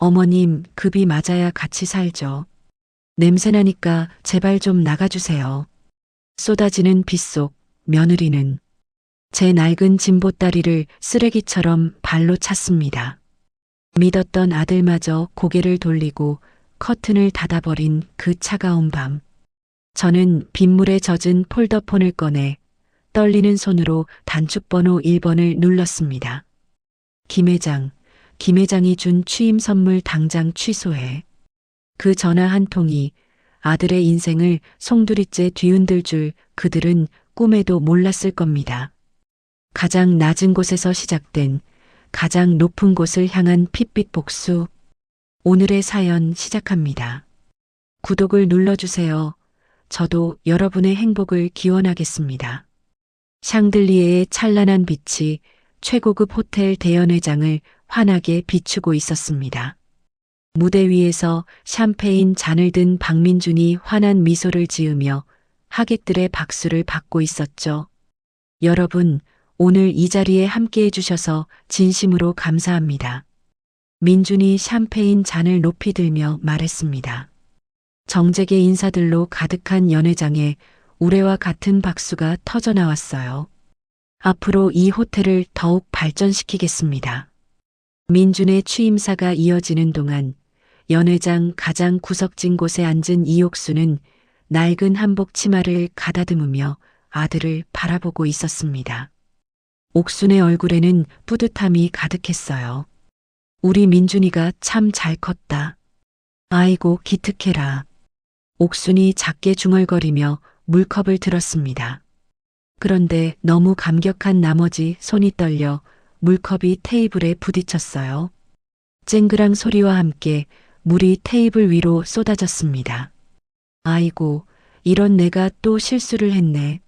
어머님, 급이 맞아야 같이 살죠. 냄새나니까 제발 좀 나가주세요. 쏟아지는 빗속 며느리는 제 낡은 짐보따리를 쓰레기처럼 발로 찼습니다. 믿었던 아들마저 고개를 돌리고 커튼을 닫아버린 그 차가운 밤. 저는 빗물에 젖은 폴더폰을 꺼내 떨리는 손으로 단축번호 1번을 눌렀습니다. 김 회장이 준 취임 선물 당장 취소해. 그 전화 한 통이 아들의 인생을 송두리째 뒤흔들 줄 그들은 꿈에도 몰랐을 겁니다. 가장 낮은 곳에서 시작된 가장 높은 곳을 향한 핏빛 복수. 오늘의 사연 시작합니다. 구독을 눌러주세요. 저도 여러분의 행복을 기원하겠습니다. 샹들리에의 찬란한 빛이 최고급 호텔 대연회장을 환하게 비추고 있었습니다. 무대 위에서 샴페인 잔을 든 박민준이 환한 미소를 지으며 하객들의 박수를 받고 있었죠. 여러분, 오늘 이 자리에 함께해 주셔서 진심으로 감사합니다. 민준이 샴페인 잔을 높이 들며 말했습니다. 정재계 인사들로 가득한 연회장에 우레와 같은 박수가 터져 나왔어요. 앞으로 이 호텔을 더욱 발전시키겠습니다. 민준의 취임사가 이어지는 동안 연회장 가장 구석진 곳에 앉은 이옥수는 낡은 한복 치마를 가다듬으며 아들을 바라보고 있었습니다. 옥순의 얼굴에는 뿌듯함이 가득했어요. 우리 민준이가 참 잘 컸다. 아이고 기특해라. 옥순이 작게 중얼거리며 물컵을 들었습니다. 그런데 너무 감격한 나머지 손이 떨려 물컵이 테이블에 부딪혔어요. 쨍그랑 소리와 함께 물이 테이블 위로 쏟아졌습니다. 아이고, 이런 내가 또 실수를 했네.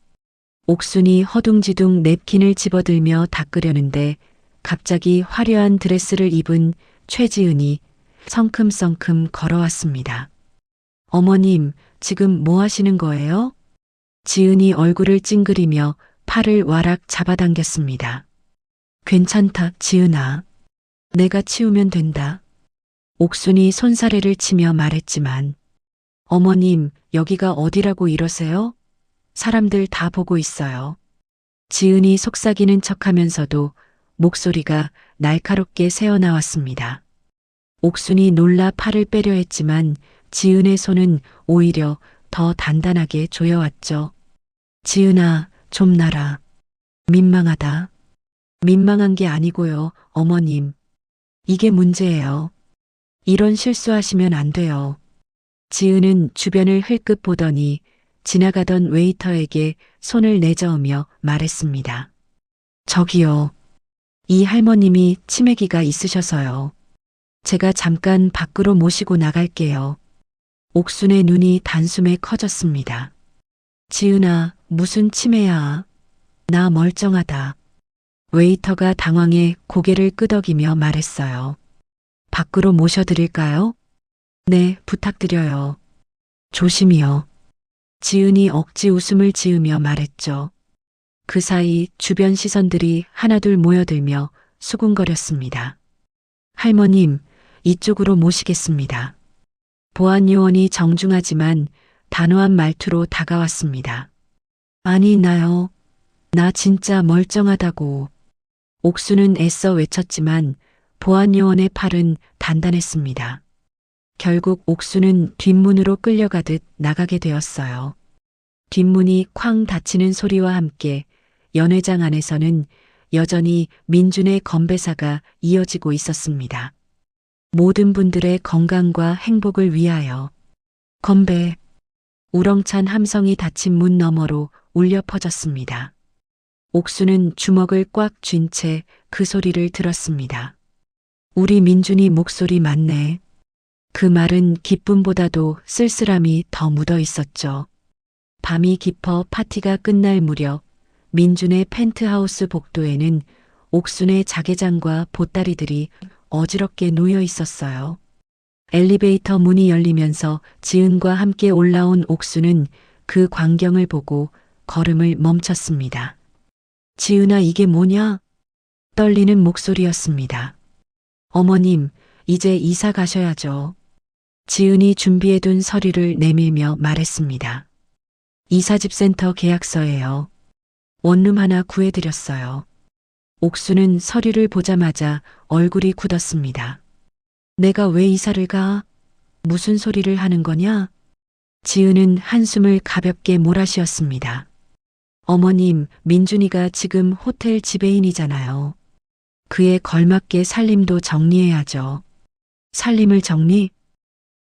옥순이 허둥지둥 냅킨을 집어들며 닦으려는데 갑자기 화려한 드레스를 입은 최지은이 성큼성큼 걸어왔습니다. 어머님, 지금 뭐 하시는 거예요? 지은이 얼굴을 찡그리며 팔을 와락 잡아당겼습니다. 괜찮다, 지은아. 내가 치우면 된다. 옥순이 손사래를 치며 말했지만 어머님, 여기가 어디라고 이러세요? 사람들 다 보고 있어요. 지은이 속삭이는 척하면서도 목소리가 날카롭게 새어나왔습니다. 옥순이 놀라 팔을 빼려 했지만 지은의 손은 오히려 더 단단하게 조여왔죠. 지은아, 좀 놔라. 민망하다. 민망한 게 아니고요, 어머님. 이게 문제예요. 이런 실수하시면 안 돼요. 지은은 주변을 흘끗 보더니 지나가던 웨이터에게 손을 내저으며 말했습니다. 저기요. 이 할머님이 치매기가 있으셔서요. 제가 잠깐 밖으로 모시고 나갈게요. 옥순의 눈이 단숨에 커졌습니다. 지은아, 무슨 치매야. 나 멀쩡하다. 웨이터가 당황해 고개를 끄덕이며 말했어요. 밖으로 모셔드릴까요? 네, 부탁드려요. 조심히요. 지은이 억지 웃음을 지으며 말했죠. 그 사이 주변 시선들이 하나둘 모여들며 수군거렸습니다. 할머님, 이쪽으로 모시겠습니다. 보안 요원이 정중하지만 단호한 말투로 다가왔습니다. 아니, 나요. 나 진짜 멀쩡하다고. 옥수는 애써 외쳤지만 보안 요원의 팔은 단단했습니다. 결국 옥수는 뒷문으로 끌려가듯 나가게 되었어요. 뒷문이 쾅 닫히는 소리와 함께 연회장 안에서는 여전히 민준의 건배사가 이어지고 있었습니다. 모든 분들의 건강과 행복을 위하여 건배. 우렁찬 함성이 닫힌 문 너머로 울려 퍼졌습니다. 옥수는 주먹을 꽉 쥔 채 그 소리를 들었습니다. 우리 민준이 목소리 맞네. 그 말은 기쁨보다도 쓸쓸함이 더 묻어 있었죠. 밤이 깊어 파티가 끝날 무렵 민준의 펜트하우스 복도에는 옥순의 자개장과 보따리들이 어지럽게 놓여 있었어요. 엘리베이터 문이 열리면서 지은과 함께 올라온 옥수는 그 광경을 보고 걸음을 멈췄습니다. 지은아, 이게 뭐냐? 떨리는 목소리였습니다. 어머님, 이제 이사 가셔야죠. 지은이 준비해둔 서류를 내밀며 말했습니다. 이사집센터 계약서예요. 원룸 하나 구해드렸어요. 옥수는 서류를 보자마자 얼굴이 굳었습니다. 내가 왜 이사를 가? 무슨 소리를 하는 거냐? 지은은 한숨을 가볍게 몰아쉬었습니다. 어머님, 민준이가 지금 호텔 지배인이잖아요. 그에 걸맞게 살림도 정리해야죠. 살림을 정리?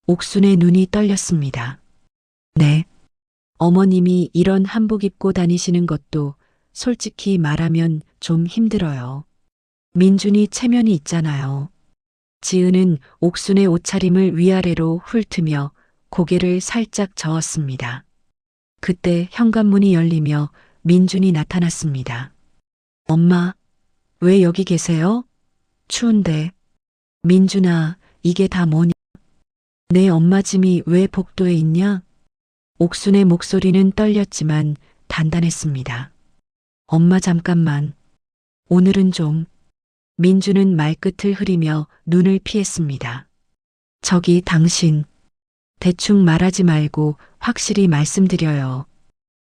옥순의 눈이 떨렸습니다. 네. 어머님이 이런 한복 입고 다니시는 것도 솔직히 말하면 좀 힘들어요. 민준이 체면이 있잖아요. 지은은 옥순의 옷차림을 위아래로 훑으며 고개를 살짝 저었습니다. 그때 현관문이 열리며 민준이 나타났습니다. 엄마, 왜 여기 계세요? 추운데. 민준아, 이게 다 뭐냐? 내 엄마 짐이 왜 복도에 있냐? 옥순의 목소리는 떨렸지만 단단했습니다. 엄마 잠깐만. 오늘은 좀. 민준은 말끝을 흐리며 눈을 피했습니다. 저기 당신. 대충 말하지 말고 확실히 말씀드려요.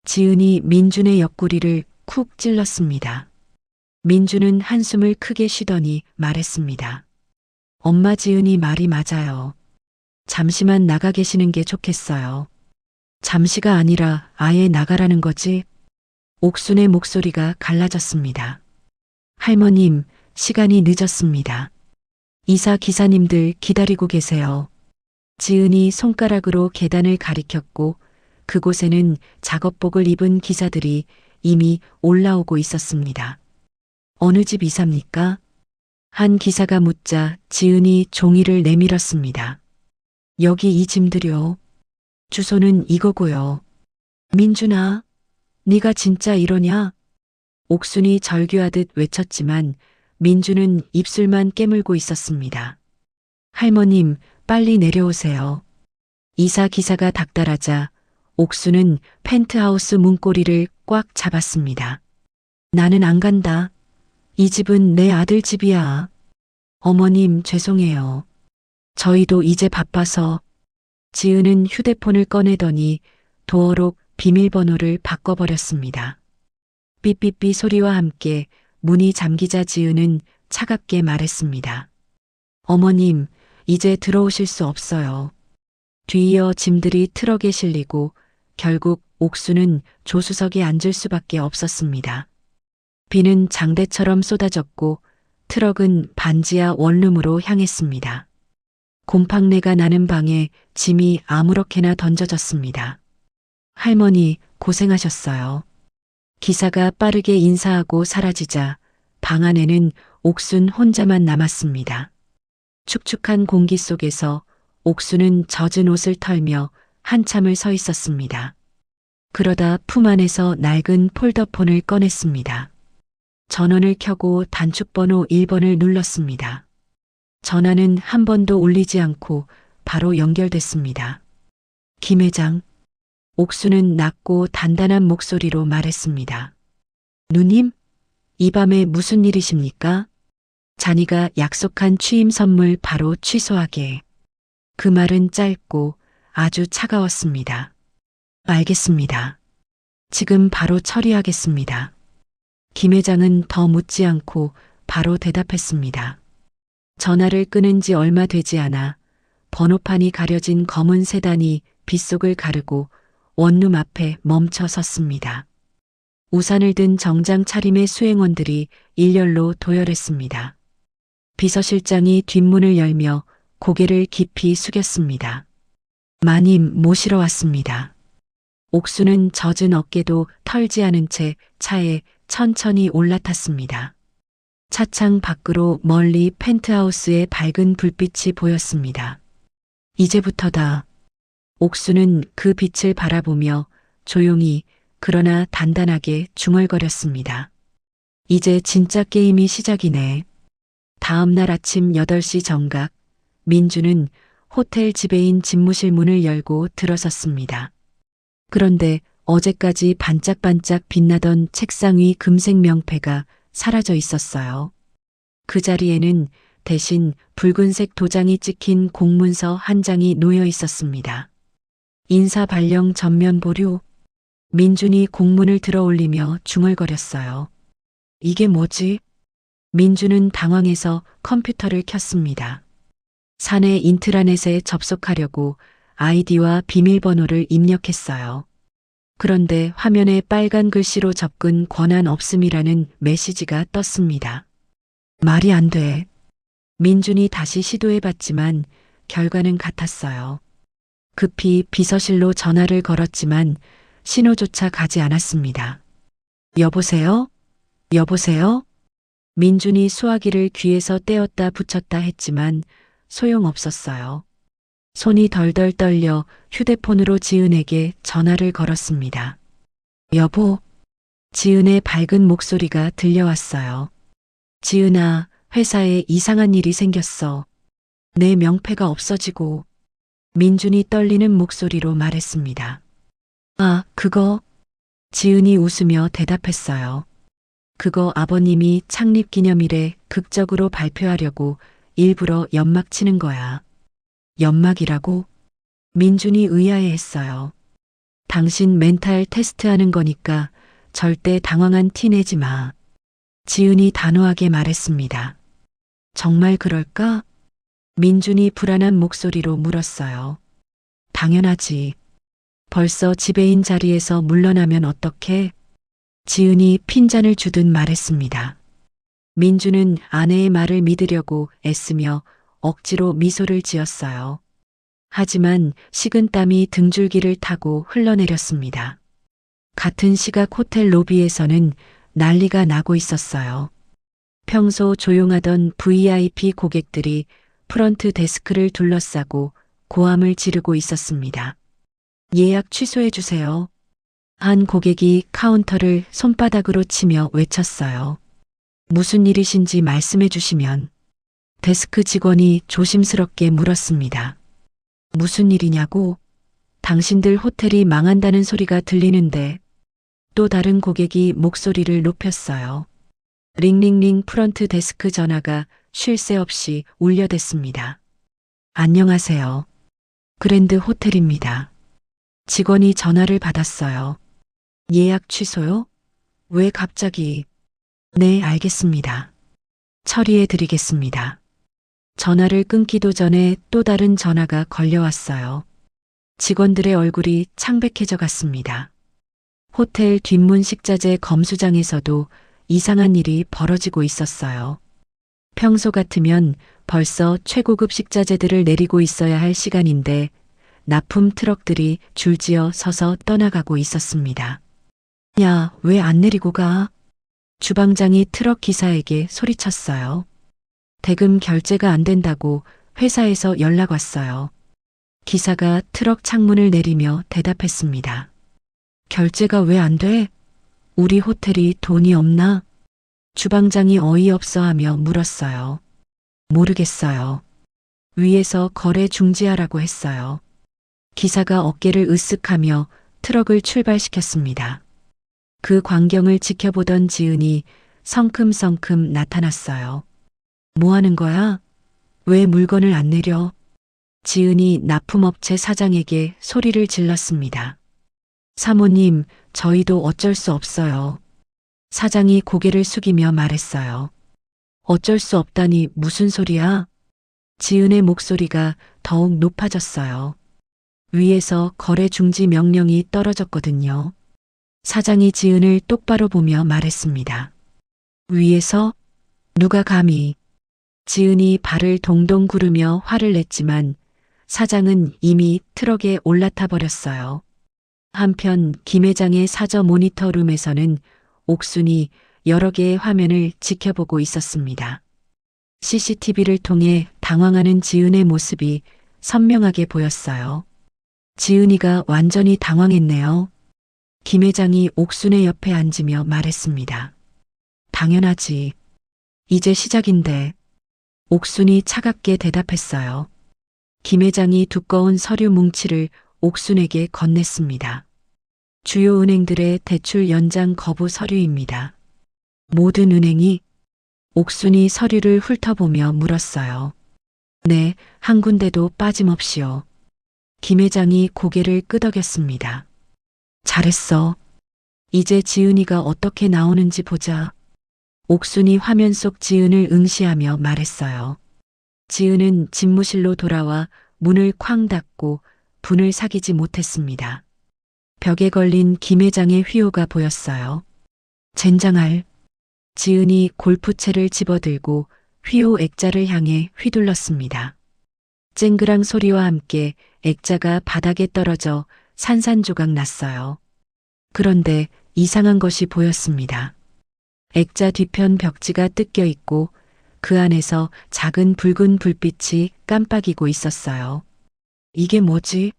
지은이 민준의 옆구리를 쿡 찔렀습니다. 민준은 한숨을 크게 쉬더니 말했습니다. 엄마 지은이 말이 맞아요. 잠시만 나가 계시는 게 좋겠어요. 잠시가 아니라 아예 나가라는 거지? 옥순의 목소리가 갈라졌습니다. 할머님, 시간이 늦었습니다. 이사 기사님들 기다리고 계세요. 지은이 손가락으로 계단을 가리켰고 그곳에는 작업복을 입은 기사들이 이미 올라오고 있었습니다. 어느 집 이사입니까? 한 기사가 묻자 지은이 종이를 내밀었습니다. 여기 이 짐들요. 주소는 이거고요. 민준아, 네가 진짜 이러냐? 옥순이 절규하듯 외쳤지만 민준은 입술만 깨물고 있었습니다. 할머님, 빨리 내려오세요. 이사 기사가 닥달하자 옥수는 펜트하우스 문고리를 꽉 잡았습니다. 나는 안 간다. 이 집은 내 아들 집이야. 어머님, 죄송해요. 저희도 이제 바빠서. 지은은 휴대폰을 꺼내더니 도어록 비밀번호를 바꿔버렸습니다. 삐삐삐 소리와 함께 문이 잠기자 지은은 차갑게 말했습니다. 어머님, 이제 들어오실 수 없어요. 뒤이어 짐들이 트럭에 실리고 결국 옥수는 조수석에 앉을 수밖에 없었습니다. 비는 장대처럼 쏟아졌고 트럭은 반지하 원룸으로 향했습니다. 곰팡내가 나는 방에 짐이 아무렇게나 던져졌습니다. 할머니, 고생하셨어요. 기사가 빠르게 인사하고 사라지자 방 안에는 옥순 혼자만 남았습니다. 축축한 공기 속에서 옥수는 젖은 옷을 털며 한참을 서 있었습니다. 그러다 품 안에서 낡은 폴더폰을 꺼냈습니다. 전원을 켜고 단축번호 1번을 눌렀습니다. 전화는 한 번도 울리지 않고 바로 연결됐습니다. 김 회장. 옥수는 낮고 단단한 목소리로 말했습니다. 누님? 이 밤에 무슨 일이십니까? 자니가 약속한 취임 선물 바로 취소하게. 그 말은 짧고 아주 차가웠습니다. 알겠습니다. 지금 바로 처리하겠습니다. 김 회장은 더 묻지 않고 바로 대답했습니다. 전화를 끊은 지 얼마 되지 않아 번호판이 가려진 검은 세단이 빗속을 가르고 원룸 앞에 멈춰 섰습니다. 우산을 든 정장 차림의 수행원들이 일렬로 도열했습니다. 비서실장이 뒷문을 열며 고개를 깊이 숙였습니다. 마님 모시러 왔습니다. 옥수는 젖은 어깨도 털지 않은 채 차에 천천히 올라탔습니다. 차창 밖으로 멀리 펜트하우스의 밝은 불빛이 보였습니다. 이제부터다. 옥수는 그 빛을 바라보며 조용히 그러나 단단하게 중얼거렸습니다. 이제 진짜 게임이 시작이네. 다음 날 아침 8시 정각, 민주는 호텔 지배인 집무실 문을 열고 들어섰습니다. 그런데 어제까지 반짝반짝 빛나던 책상 위 금색 명패가 사라져 있었어요. 그 자리에는 대신 붉은색 도장이 찍힌 공문서 한 장이 놓여 있었습니다. 인사 발령 전면 보류. 민준이 공문을 들어 올리며 중얼거렸어요. 이게 뭐지? 민준은 당황해서 컴퓨터를 켰습니다. 사내 인트라넷에 접속하려고 아이디와 비밀번호를 입력했어요. 그런데 화면에 빨간 글씨로 접근 권한 없음이라는 메시지가 떴습니다. 말이 안 돼. 민준이 다시 시도해봤지만 결과는 같았어요. 급히 비서실로 전화를 걸었지만 신호조차 가지 않았습니다. 여보세요? 여보세요? 민준이 수화기를 귀에서 떼었다 붙였다 했지만 소용없었어요. 손이 덜덜 떨려 휴대폰으로 지은에게 전화를 걸었습니다. 여보, 지은의 밝은 목소리가 들려왔어요. 지은아, 회사에 이상한 일이 생겼어. 내 명패가 없어지고. 민준이 떨리는 목소리로 말했습니다. 아, 그거. 지은이 웃으며 대답했어요. 그거 아버님이 창립 기념일에 극적으로 발표하려고 일부러 연막 치는 거야. 연막이라고? 민준이 의아해했어요. 당신 멘탈 테스트하는 거니까 절대 당황한 티 내지 마. 지은이 단호하게 말했습니다. 정말 그럴까? 민준이 불안한 목소리로 물었어요. 당연하지. 벌써 지배인 자리에서 물러나면 어떡해? 지은이 핀잔을 주듯 말했습니다. 민준은 아내의 말을 믿으려고 애쓰며 억지로 미소를 지었어요. 하지만 식은땀이 등줄기를 타고 흘러내렸습니다. 같은 시각 호텔 로비에서는 난리가 나고 있었어요. 평소 조용하던 VIP 고객들이 프런트 데스크를 둘러싸고 고함을 지르고 있었습니다. 예약 취소해 주세요. 한 고객이 카운터를 손바닥으로 치며 외쳤어요. 무슨 일이신지 말씀해 주시면. 데스크 직원이 조심스럽게 물었습니다. 무슨 일이냐고? 당신들 호텔이 망한다는 소리가 들리는데. 또 다른 고객이 목소리를 높였어요. 링링링 프런트 데스크 전화가 쉴 새 없이 울려댔습니다. 안녕하세요. 그랜드 호텔입니다. 직원이 전화를 받았어요. 예약 취소요? 왜 갑자기? 네, 알겠습니다. 처리해 드리겠습니다. 전화를 끊기도 전에 또 다른 전화가 걸려왔어요. 직원들의 얼굴이 창백해져 갔습니다. 호텔 뒷문 식자재 검수장에서도 이상한 일이 벌어지고 있었어요. 평소 같으면 벌써 최고급 식자재들을 내리고 있어야 할 시간인데 납품 트럭들이 줄지어 서서 떠나가고 있었습니다. 야, 왜 안 내리고 가? 주방장이 트럭 기사에게 소리쳤어요. 대금 결제가 안 된다고 회사에서 연락 왔어요. 기사가 트럭 창문을 내리며 대답했습니다. 결제가 왜 안 돼? 우리 호텔이 돈이 없나? 주방장이 어이없어 하며 물었어요. 모르겠어요. 위에서 거래 중지하라고 했어요. 기사가 어깨를 으쓱하며 트럭을 출발시켰습니다. 그 광경을 지켜보던 지은이 성큼성큼 나타났어요. 뭐 하는 거야? 왜 물건을 안 내려? 지은이 납품업체 사장에게 소리를 질렀습니다. 사모님, 저희도 어쩔 수 없어요. 사장이 고개를 숙이며 말했어요. 어쩔 수 없다니 무슨 소리야? 지은의 목소리가 더욱 높아졌어요. 위에서 거래 중지 명령이 떨어졌거든요. 사장이 지은을 똑바로 보며 말했습니다. 위에서? 누가 감히? 지은이 발을 동동 구르며 화를 냈지만 사장은 이미 트럭에 올라타 버렸어요. 한편 김 회장의 사저 모니터 룸에서는 옥순이 여러 개의 화면을 지켜보고 있었습니다. CCTV를 통해 당황하는 지은의 모습이 선명하게 보였어요. 지은이가 완전히 당황했네요. 김 회장이 옥순의 옆에 앉으며 말했습니다. 당연하지. 이제 시작인데. 옥순이 차갑게 대답했어요. 김 회장이 두꺼운 서류 뭉치를 옥순에게 건넸습니다. 주요 은행들의 대출 연장 거부 서류입니다. 모든 은행이 옥순이 서류를 훑어보며 물었어요. 네, 한 군데도 빠짐없이요. 김 회장이 고개를 끄덕였습니다. 잘했어. 이제 지은이가 어떻게 나오는지 보자. 옥순이 화면 속 지은을 응시하며 말했어요. 지은은 집무실로 돌아와 문을 쾅 닫고 분을 사귀지 못했습니다. 벽에 걸린 김 회장의 휘호가 보였어요. 젠장할. 지은이 골프채를 집어들고 휘호 액자를 향해 휘둘렀습니다. 쨍그랑 소리와 함께 액자가 바닥에 떨어져 산산조각 났어요. 그런데 이상한 것이 보였습니다. 액자 뒤편 벽지가 뜯겨 있고 그 안에서 작은 붉은 불빛이 깜빡이고 있었어요. 이게 뭐지?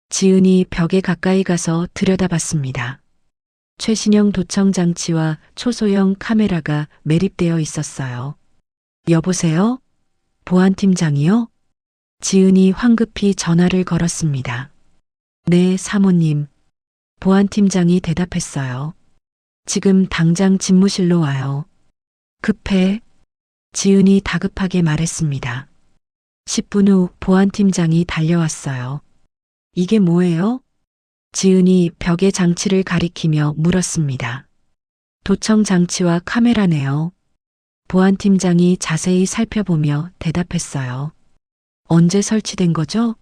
지은이 벽에 가까이 가서 들여다봤습니다. 최신형 도청 장치와 초소형 카메라가 매립되어 있었어요. 여보세요? 보안팀장이요? 지은이 황급히 전화를 걸었습니다. 네, 사모님. 보안팀장이 대답했어요. 지금 당장 집무실로 와요. 급해. 지은이 다급하게 말했습니다. 10분 후 보안팀장이 달려왔어요. 이게 뭐예요? 지은이 벽의 장치를 가리키며 물었습니다. 도청 장치와 카메라네요. 보안팀장이 자세히 살펴보며 대답했어요. 언제 설치된 거죠?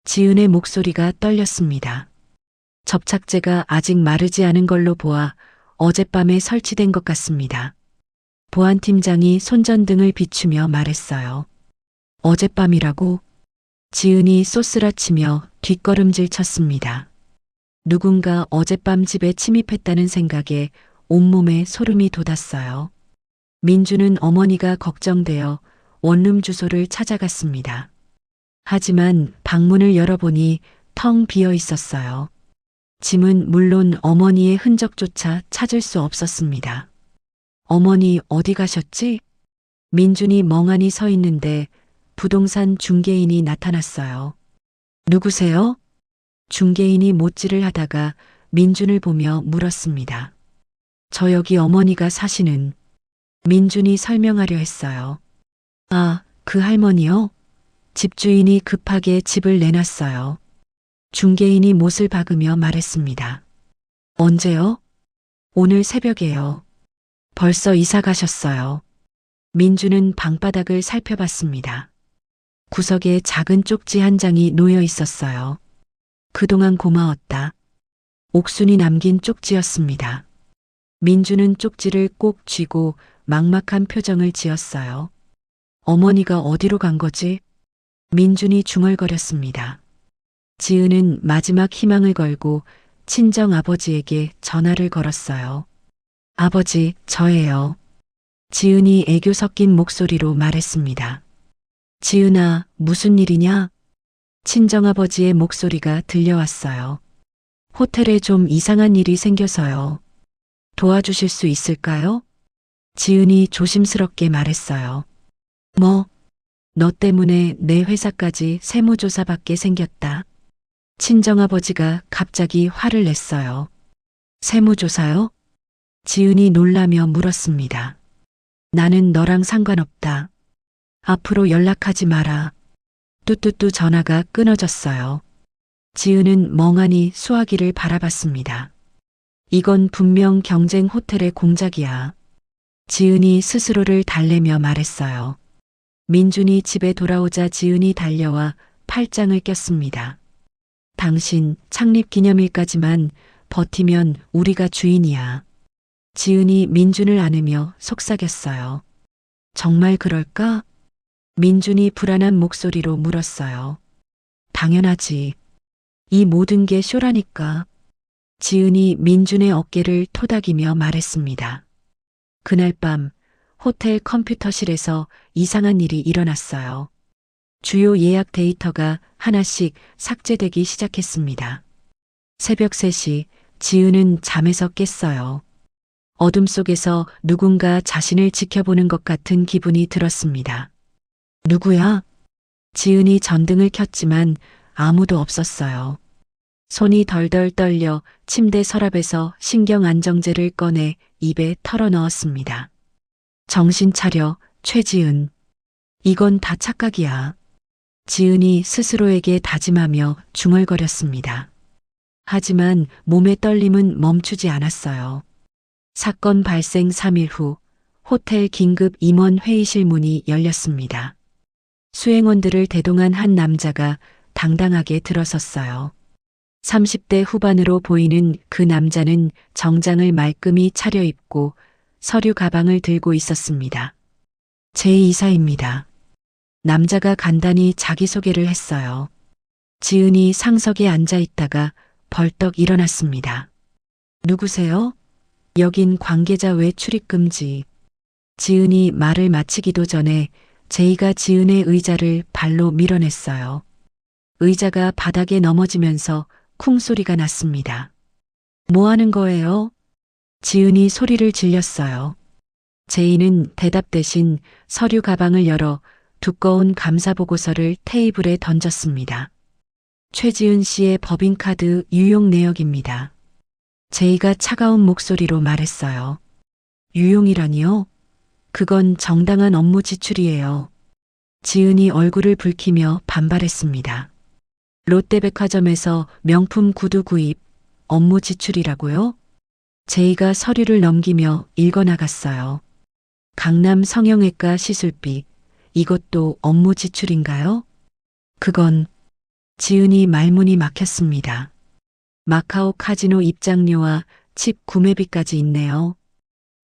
지은의 목소리가 떨렸습니다. 접착제가 아직 마르지 않은 걸로 보아 어젯밤에 설치된 것 같습니다. 보안팀장이 손전등을 비추며 말했어요. 어젯밤이라고? 지은이 쏘스라치며 뒷걸음질 쳤습니다. 누군가 어젯밤 집에 침입했다는 생각에 온몸에 소름이 돋았어요. 민주는 어머니가 걱정되어 원룸 주소를 찾아갔습니다. 하지만 방문을 열어보니 텅 비어 있었어요. 짐은 물론 어머니의 흔적조차 찾을 수 없었습니다. 어머니 어디 가셨지? 민준이 멍하니 서 있는데 부동산 중개인이 나타났어요. 누구세요? 중개인이 못질을 하다가 민준을 보며 물었습니다. 저 여기 어머니가 사시는. 민준이 설명하려 했어요. 아, 그 할머니요? 집주인이 급하게 집을 내놨어요. 중개인이 못을 박으며 말했습니다. 언제요? 오늘 새벽에요. 벌써 이사 가셨어요. 민주는 방바닥을 살펴봤습니다. 구석에 작은 쪽지 한 장이 놓여 있었어요. 그동안 고마웠다. 옥순이 남긴 쪽지였습니다. 민주는 쪽지를 꼭 쥐고 막막한 표정을 지었어요. 어머니가 어디로 간 거지? 민준이 중얼거렸습니다. 지은은 마지막 희망을 걸고 친정 아버지에게 전화를 걸었어요. 아버지, 저예요. 지은이 애교 섞인 목소리로 말했습니다. 지은아, 무슨 일이냐? 친정아버지의 목소리가 들려왔어요. 호텔에 좀 이상한 일이 생겨서요. 도와주실 수 있을까요? 지은이 조심스럽게 말했어요. 뭐? 너 때문에 내 회사까지 세무조사받게 생겼다. 친정아버지가 갑자기 화를 냈어요. 세무조사요? 지은이 놀라며 물었습니다. 나는 너랑 상관없다. 앞으로 연락하지 마라. 뚜뚜뚜 전화가 끊어졌어요. 지은은 멍하니 수화기를 바라봤습니다. 이건 분명 경쟁 호텔의 공작이야. 지은이 스스로를 달래며 말했어요. 민준이 집에 돌아오자 지은이 달려와 팔짱을 꼈습니다. 당신 창립기념일까지만 버티면 우리가 주인이야. 지은이 민준을 안으며 속삭였어요. 정말 그럴까? 민준이 불안한 목소리로 물었어요. 당연하지. 이 모든 게 쇼라니까. 지은이 민준의 어깨를 토닥이며 말했습니다. 그날 밤 호텔 컴퓨터실에서 이상한 일이 일어났어요. 주요 예약 데이터가 하나씩 삭제되기 시작했습니다. 새벽 3시 지은은 잠에서 깼어요. 어둠 속에서 누군가 자신을 지켜보는 것 같은 기분이 들었습니다. 누구야? 지은이 전등을 켰지만 아무도 없었어요. 손이 덜덜 떨려 침대 서랍에서 신경안정제를 꺼내 입에 털어 넣었습니다. 정신 차려, 최지은. 이건 다 착각이야. 지은이 스스로에게 다짐하며 중얼거렸습니다. 하지만 몸의 떨림은 멈추지 않았어요. 사건 발생 3일 후 호텔 긴급 임원 회의실 문이 열렸습니다. 수행원들을 대동한 한 남자가 당당하게 들어섰어요. 30대 후반으로 보이는 그 남자는 정장을 말끔히 차려입고 서류 가방을 들고 있었습니다. 제 이사입니다. 남자가 간단히 자기소개를 했어요. 지은이 상석에 앉아 있다가 벌떡 일어났습니다. 누구세요? 여긴 관계자 외 출입 금지. 지은이 말을 마치기도 전에 제이가 지은의 의자를 발로 밀어냈어요. 의자가 바닥에 넘어지면서 쿵 소리가 났습니다. 뭐 하는 거예요? 지은이 소리를 질렸어요. 제이는 대답 대신 서류 가방을 열어 두꺼운 감사보고서를 테이블에 던졌습니다. 최지은 씨의 법인카드 유용 내역입니다. 제이가 차가운 목소리로 말했어요. 유용이라니요? 그건 정당한 업무 지출이에요. 지은이 얼굴을 붉히며 반발했습니다. 롯데백화점에서 명품 구두 구입, 업무 지출이라고요? 제이가 서류를 넘기며 읽어나갔어요. 강남 성형외과 시술비, 이것도 업무 지출인가요? 그건 지은이 말문이 막혔습니다. 마카오 카지노 입장료와 칩 구매비까지 있네요.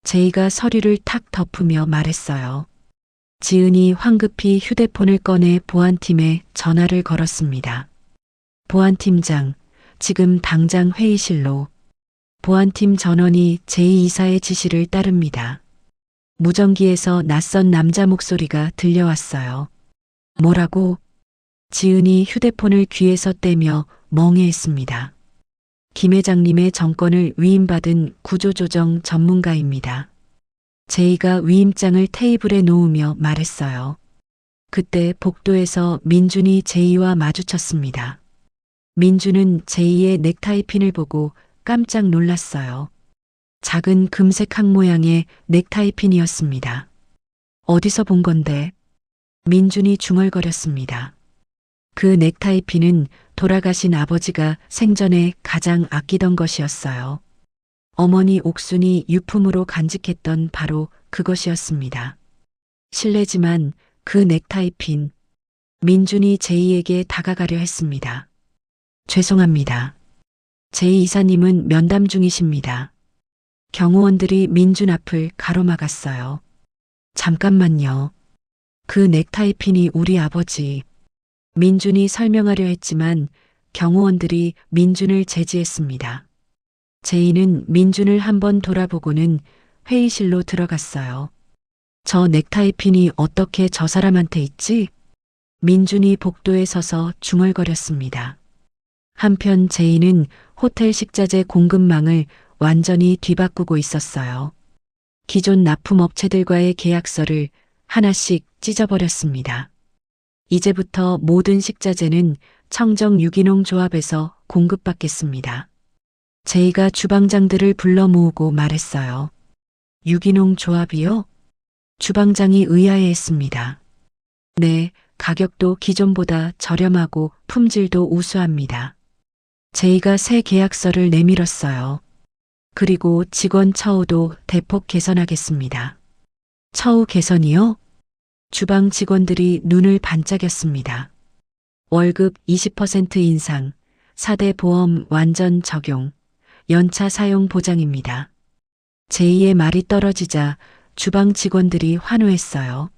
제이가 서류를 탁 덮으며 말했어요. 지은이 황급히 휴대폰을 꺼내 보안팀에 전화를 걸었습니다. 보안팀장, 지금 당장 회의실로. 보안팀 전원이 제이 이사의 지시를 따릅니다. 무전기에서 낯선 남자 목소리가 들려왔어요. 뭐라고? 지은이 휴대폰을 귀에서 떼며 멍해했습니다. 김 회장님의 정권을 위임받은 구조조정 전문가입니다. 제이가 위임장을 테이블에 놓으며 말했어요. 그때 복도에서 민준이 제이와 마주쳤습니다. 민준은 제이의 넥타이 핀을 보고 깜짝 놀랐어요. 작은 금색 항 모양의 넥타이 핀이었습니다. 어디서 본 건데? 민준이 중얼거렸습니다. 그 넥타이 핀은 돌아가신 아버지가 생전에 가장 아끼던 것이었어요. 어머니 옥순이 유품으로 간직했던 바로 그것이었습니다. 실례지만 그 넥타이 핀, 민준이 제이에게 다가가려 했습니다. 죄송합니다. 제이 이사님은 면담 중이십니다. 경호원들이 민준 앞을 가로막았어요. 잠깐만요. 그 넥타이 핀이 우리 아버지. 민준이 설명하려 했지만 경호원들이 민준을 제지했습니다. 제이는 민준을 한번 돌아보고는 회의실로 들어갔어요. 저 넥타이 핀이 어떻게 저 사람한테 있지? 민준이 복도에 서서 중얼거렸습니다. 한편 제이는 호텔 식자재 공급망을 완전히 뒤바꾸고 있었어요. 기존 납품업체들과의 계약서를 하나씩 찢어버렸습니다. 이제부터 모든 식자재는 청정 유기농 조합에서 공급받겠습니다. 제이가 주방장들을 불러 모으고 말했어요. 유기농 조합이요? 주방장이 의아해했습니다. 네, 가격도 기존보다 저렴하고 품질도 우수합니다. 제이가 새 계약서를 내밀었어요. 그리고 직원 처우도 대폭 개선하겠습니다. 처우 개선이요? 주방 직원들이 눈을 반짝였습니다. 월급 20% 인상, 4대 보험 완전 적용, 연차 사용 보장입니다. 제이의 말이 떨어지자 주방 직원들이 환호했어요.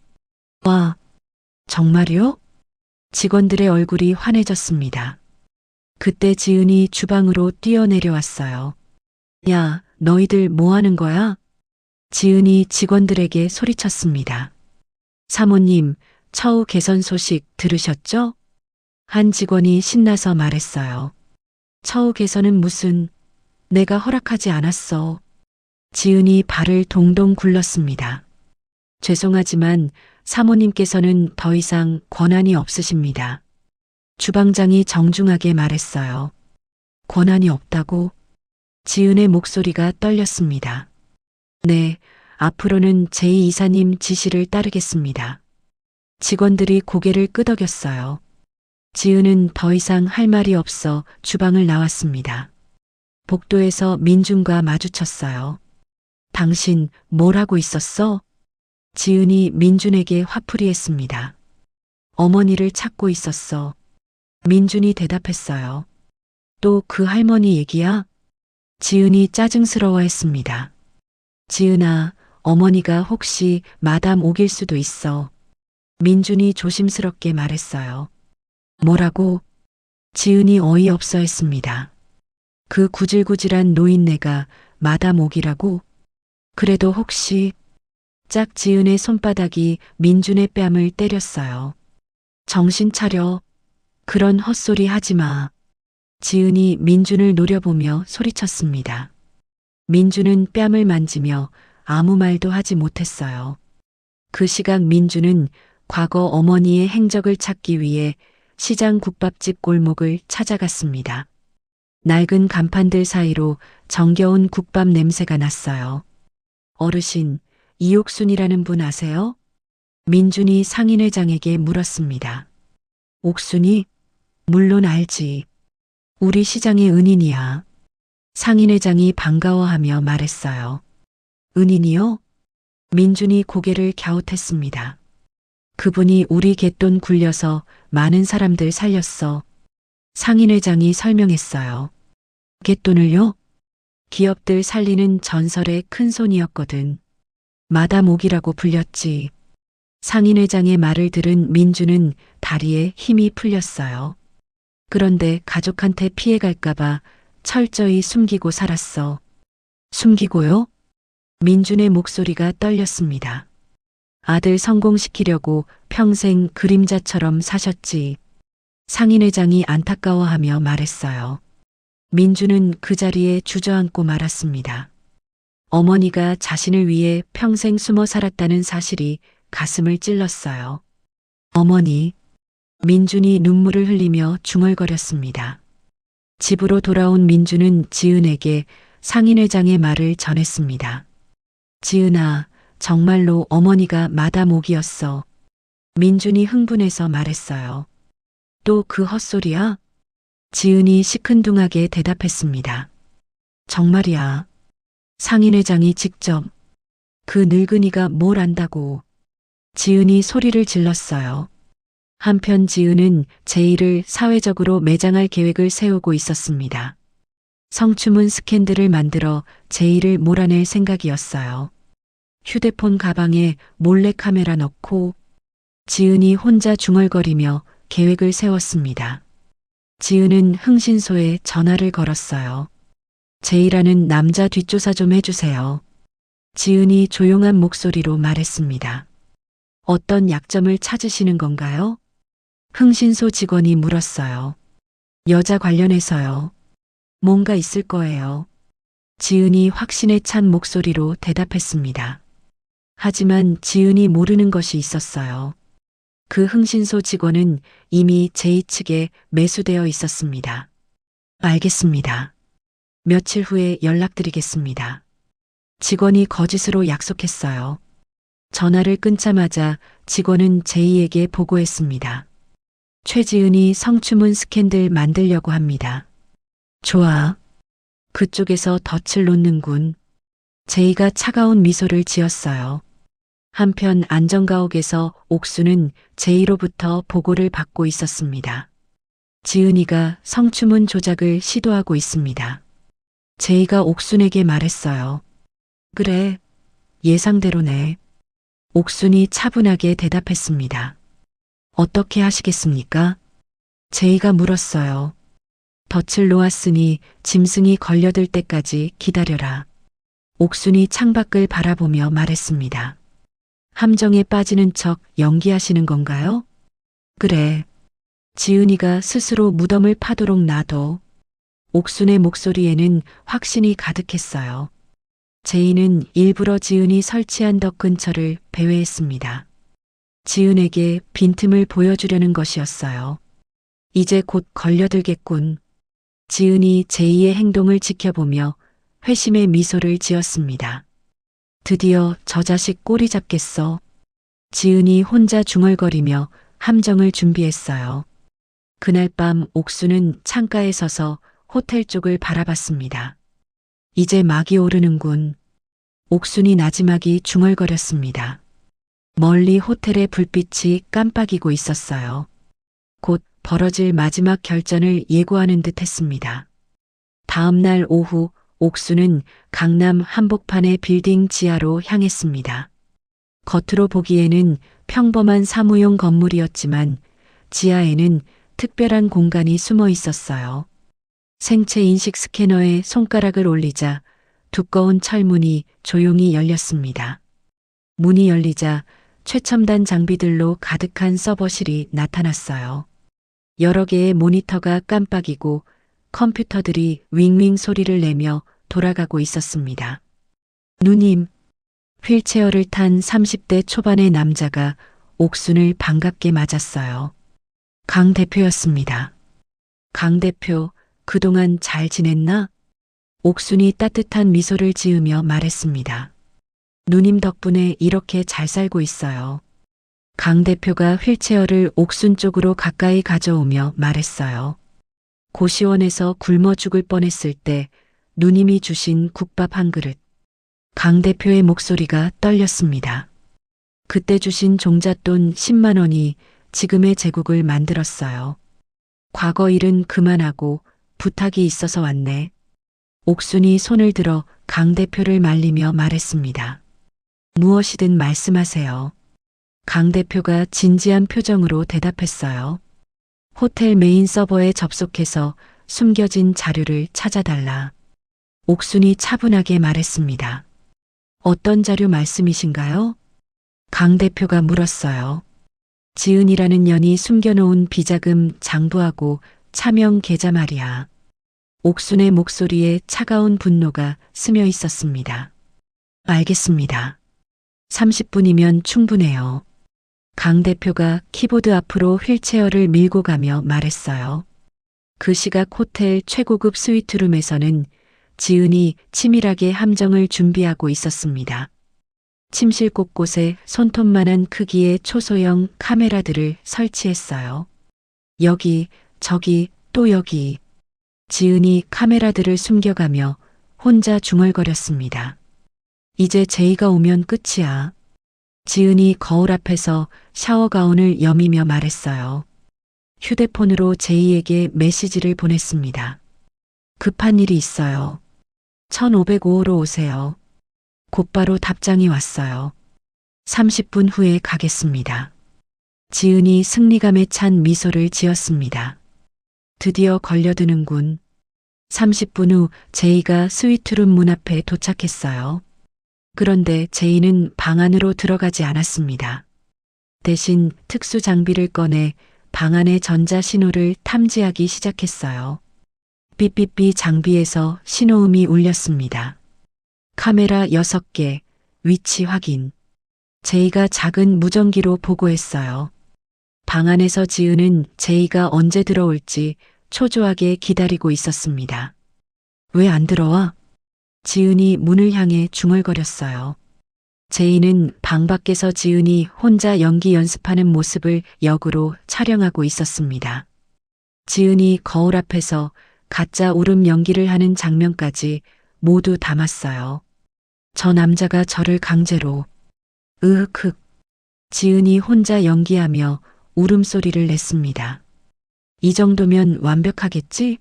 와, 정말요? 직원들의 얼굴이 환해졌습니다. 그때 지은이 주방으로 뛰어내려왔어요. 야, 너희들 뭐 하는 거야? 지은이 직원들에게 소리쳤습니다. 사모님, 처우 개선 소식 들으셨죠? 한 직원이 신나서 말했어요. 처우 개선은 무슨, 내가 허락하지 않았어. 지은이 발을 동동 굴렀습니다. 죄송하지만 사모님께서는 더 이상 권한이 없으십니다. 주방장이 정중하게 말했어요. 권한이 없다고? 지은의 목소리가 떨렸습니다. 네, 앞으로는 제이 이사님 지시를 따르겠습니다. 직원들이 고개를 끄덕였어요. 지은은 더 이상 할 말이 없어 주방을 나왔습니다. 복도에서 민준과 마주쳤어요. 당신 뭘 하고 있었어? 지은이 민준에게 화풀이했습니다. 어머니를 찾고 있었어. 민준이 대답했어요. 또 그 할머니 얘기야? 지은이 짜증스러워했습니다. 지은아, 어머니가 혹시 마담 옥일 수도 있어. 민준이 조심스럽게 말했어요. 뭐라고? 지은이 어이없어 했습니다. 그 구질구질한 노인네가 마담 옥이라고? 그래도 혹시 짝 지은의 손바닥이 민준의 뺨을 때렸어요. 정신 차려. 그런 헛소리 하지 마. 지은이 민준을 노려보며 소리쳤습니다. 민준은 뺨을 만지며 아무 말도 하지 못했어요. 그 시각 민준은 과거 어머니의 행적을 찾기 위해 시장 국밥집 골목을 찾아갔습니다. 낡은 간판들 사이로 정겨운 국밥 냄새가 났어요. 어르신, 이옥순이라는 분 아세요? 민준이 상인회장에게 물었습니다. 옥순이? 물론 알지. 우리 시장의 은인이야. 상인회장이 반가워하며 말했어요. 은인이요? 민준이 고개를 갸웃했습니다. 그분이 우리 갯돈 굴려서 많은 사람들 살렸어. 상인회장이 설명했어요. 갯돈을요? 기업들 살리는 전설의 큰손이었거든. 마담 옥이라고 불렸지. 상인회장의 말을 들은 민준은 다리에 힘이 풀렸어요. 그런데 가족한테 피해갈까봐 철저히 숨기고 살았어. 숨기고요? 민준의 목소리가 떨렸습니다. 아들 성공시키려고 평생 그림자처럼 사셨지. 상인회장이 안타까워하며 말했어요. 민준은 그 자리에 주저앉고 말았습니다. 어머니가 자신을 위해 평생 숨어 살았다는 사실이 가슴을 찔렀어요. 어머니. 민준이 눈물을 흘리며 중얼거렸습니다. 집으로 돌아온 민준은 지은에게 상인회장의 말을 전했습니다. 지은아, 정말로 어머니가 마담 옥이었어. 민준이 흥분해서 말했어요. 또 그 헛소리야? 지은이 시큰둥하게 대답했습니다. 정말이야. 상인회장이 직접. 그 늙은이가 뭘 안다고. 지은이 소리를 질렀어요. 한편 지은은 제이를 사회적으로 매장할 계획을 세우고 있었습니다. 성추문 스캔들을 만들어 제이를 몰아낼 생각이었어요. 휴대폰 가방에 몰래카메라 넣고 지은이 혼자 중얼거리며 계획을 세웠습니다. 지은은 흥신소에 전화를 걸었어요. 제이라는 남자 뒷조사 좀 해주세요. 지은이 조용한 목소리로 말했습니다. 어떤 약점을 찾으시는 건가요? 흥신소 직원이 물었어요. 여자 관련해서요. 뭔가 있을 거예요. 지은이 확신에 찬 목소리로 대답했습니다. 하지만 지은이 모르는 것이 있었어요. 그 흥신소 직원은 이미 제이 측에 매수되어 있었습니다. 알겠습니다. 며칠 후에 연락드리겠습니다. 직원이 거짓으로 약속했어요. 전화를 끊자마자 직원은 제이에게 보고했습니다. 최지은이 성추문 스캔들 만들려고 합니다. 좋아. 그쪽에서 덫을 놓는군. 제이가 차가운 미소를 지었어요. 한편 안전가옥에서 옥수는 제이로부터 보고를 받고 있었습니다. 지은이가 성추문 조작을 시도하고 있습니다. 제이가 옥순에게 말했어요. 그래, 예상대로네. 옥순이 차분하게 대답했습니다. 어떻게 하시겠습니까? 제이가 물었어요. 덫을 놓았으니 짐승이 걸려들 때까지 기다려라. 옥순이 창밖을 바라보며 말했습니다. 함정에 빠지는 척 연기하시는 건가요? 그래. 지은이가 스스로 무덤을 파도록 놔둬. 옥순의 목소리에는 확신이 가득했어요. 제이는 일부러 지은이 설치한 덫 근처를 배회했습니다. 지은에게 빈틈을 보여주려는 것이었어요. 이제 곧 걸려들겠군. 지은이 제이의 행동을 지켜보며 회심의 미소를 지었습니다. 드디어 저 자식 꼬리 잡겠어. 지은이 혼자 중얼거리며 함정을 준비했어요. 그날 밤 옥수는 창가에 서서 호텔 쪽을 바라봤습니다. 이제 막이 오르는군. 옥순이 나지막이 중얼거렸습니다. 멀리 호텔의 불빛이 깜빡이고 있었어요. 곧 벌어질 마지막 결전을 예고하는 듯 했습니다. 다음 날 오후 옥수는 강남 한복판의 빌딩 지하로 향했습니다. 겉으로 보기에는 평범한 사무용 건물이었지만 지하에는 특별한 공간이 숨어 있었어요. 생체 인식 스캐너에 손가락을 올리자 두꺼운 철문이 조용히 열렸습니다. 문이 열리자 최첨단 장비들로 가득한 서버실이 나타났어요. 여러 개의 모니터가 깜빡이고 컴퓨터들이 윙윙 소리를 내며 돌아가고 있었습니다. 누님, 휠체어를 탄 30대 초반의 남자가 옥순을 반갑게 맞았어요. 강 대표였습니다. 강 대표, 그동안 잘 지냈나? 옥순이 따뜻한 미소를 지으며 말했습니다. 누님 덕분에 이렇게 잘 살고 있어요. 강 대표가 휠체어를 옥순 쪽으로 가까이 가져오며 말했어요. 고시원에서 굶어 죽을 뻔했을 때 누님이 주신 국밥 한 그릇. 강 대표의 목소리가 떨렸습니다. 그때 주신 종잣돈 10만 원이 지금의 제국을 만들었어요. 과거 일은 그만하고 부탁이 있어서 왔네. 옥순이 손을 들어 강 대표를 말리며 말했습니다. 무엇이든 말씀하세요. 강 대표가 진지한 표정으로 대답했어요. 호텔 메인 서버에 접속해서 숨겨진 자료를 찾아달라. 옥순이 차분하게 말했습니다. 어떤 자료 말씀이신가요? 강 대표가 물었어요. 지은이라는 년이 숨겨놓은 비자금 장부하고 차명 계좌 말이야. 옥순의 목소리에 차가운 분노가 스며 있었습니다. 알겠습니다. 30분이면 충분해요. 강 대표가 키보드 앞으로 휠체어를 밀고 가며 말했어요. 그 시각 호텔 최고급 스위트룸에서는 지은이 치밀하게 함정을 준비하고 있었습니다. 침실 곳곳에 손톱만한 크기의 초소형 카메라들을 설치했어요. 여기, 저기, 또 여기. 지은이 카메라들을 숨겨가며 혼자 중얼거렸습니다. 이제 제이가 오면 끝이야. 지은이 거울 앞에서 샤워 가운을 여미며 말했어요. 휴대폰으로 제이에게 메시지를 보냈습니다. 급한 일이 있어요. 1505호로 오세요. 곧바로 답장이 왔어요. 30분 후에 가겠습니다. 지은이 승리감에 찬 미소를 지었습니다. 드디어 걸려드는군. 30분 후 제이가 스위트룸 문 앞에 도착했어요. 그런데 제이는 방 안으로 들어가지 않았습니다. 대신 특수 장비를 꺼내 방 안의 전자 신호를 탐지하기 시작했어요. 삐삐삐 장비에서 신호음이 울렸습니다. 카메라 6개, 위치 확인. 제이가 작은 무전기로 보고했어요. 방 안에서 지은은 제이가 언제 들어올지 초조하게 기다리고 있었습니다. 왜 안 들어와? 지은이 문을 향해 중얼거렸어요. 제이는 방 밖에서 지은이 혼자 연기 연습하는 모습을 역으로 촬영하고 있었습니다. 지은이 거울 앞에서 가짜 울음 연기를 하는 장면까지 모두 담았어요. 저 남자가 저를 강제로. 으흑. 지은이 혼자 연기하며 울음소리를 냈습니다. 이 정도면 완벽하겠지?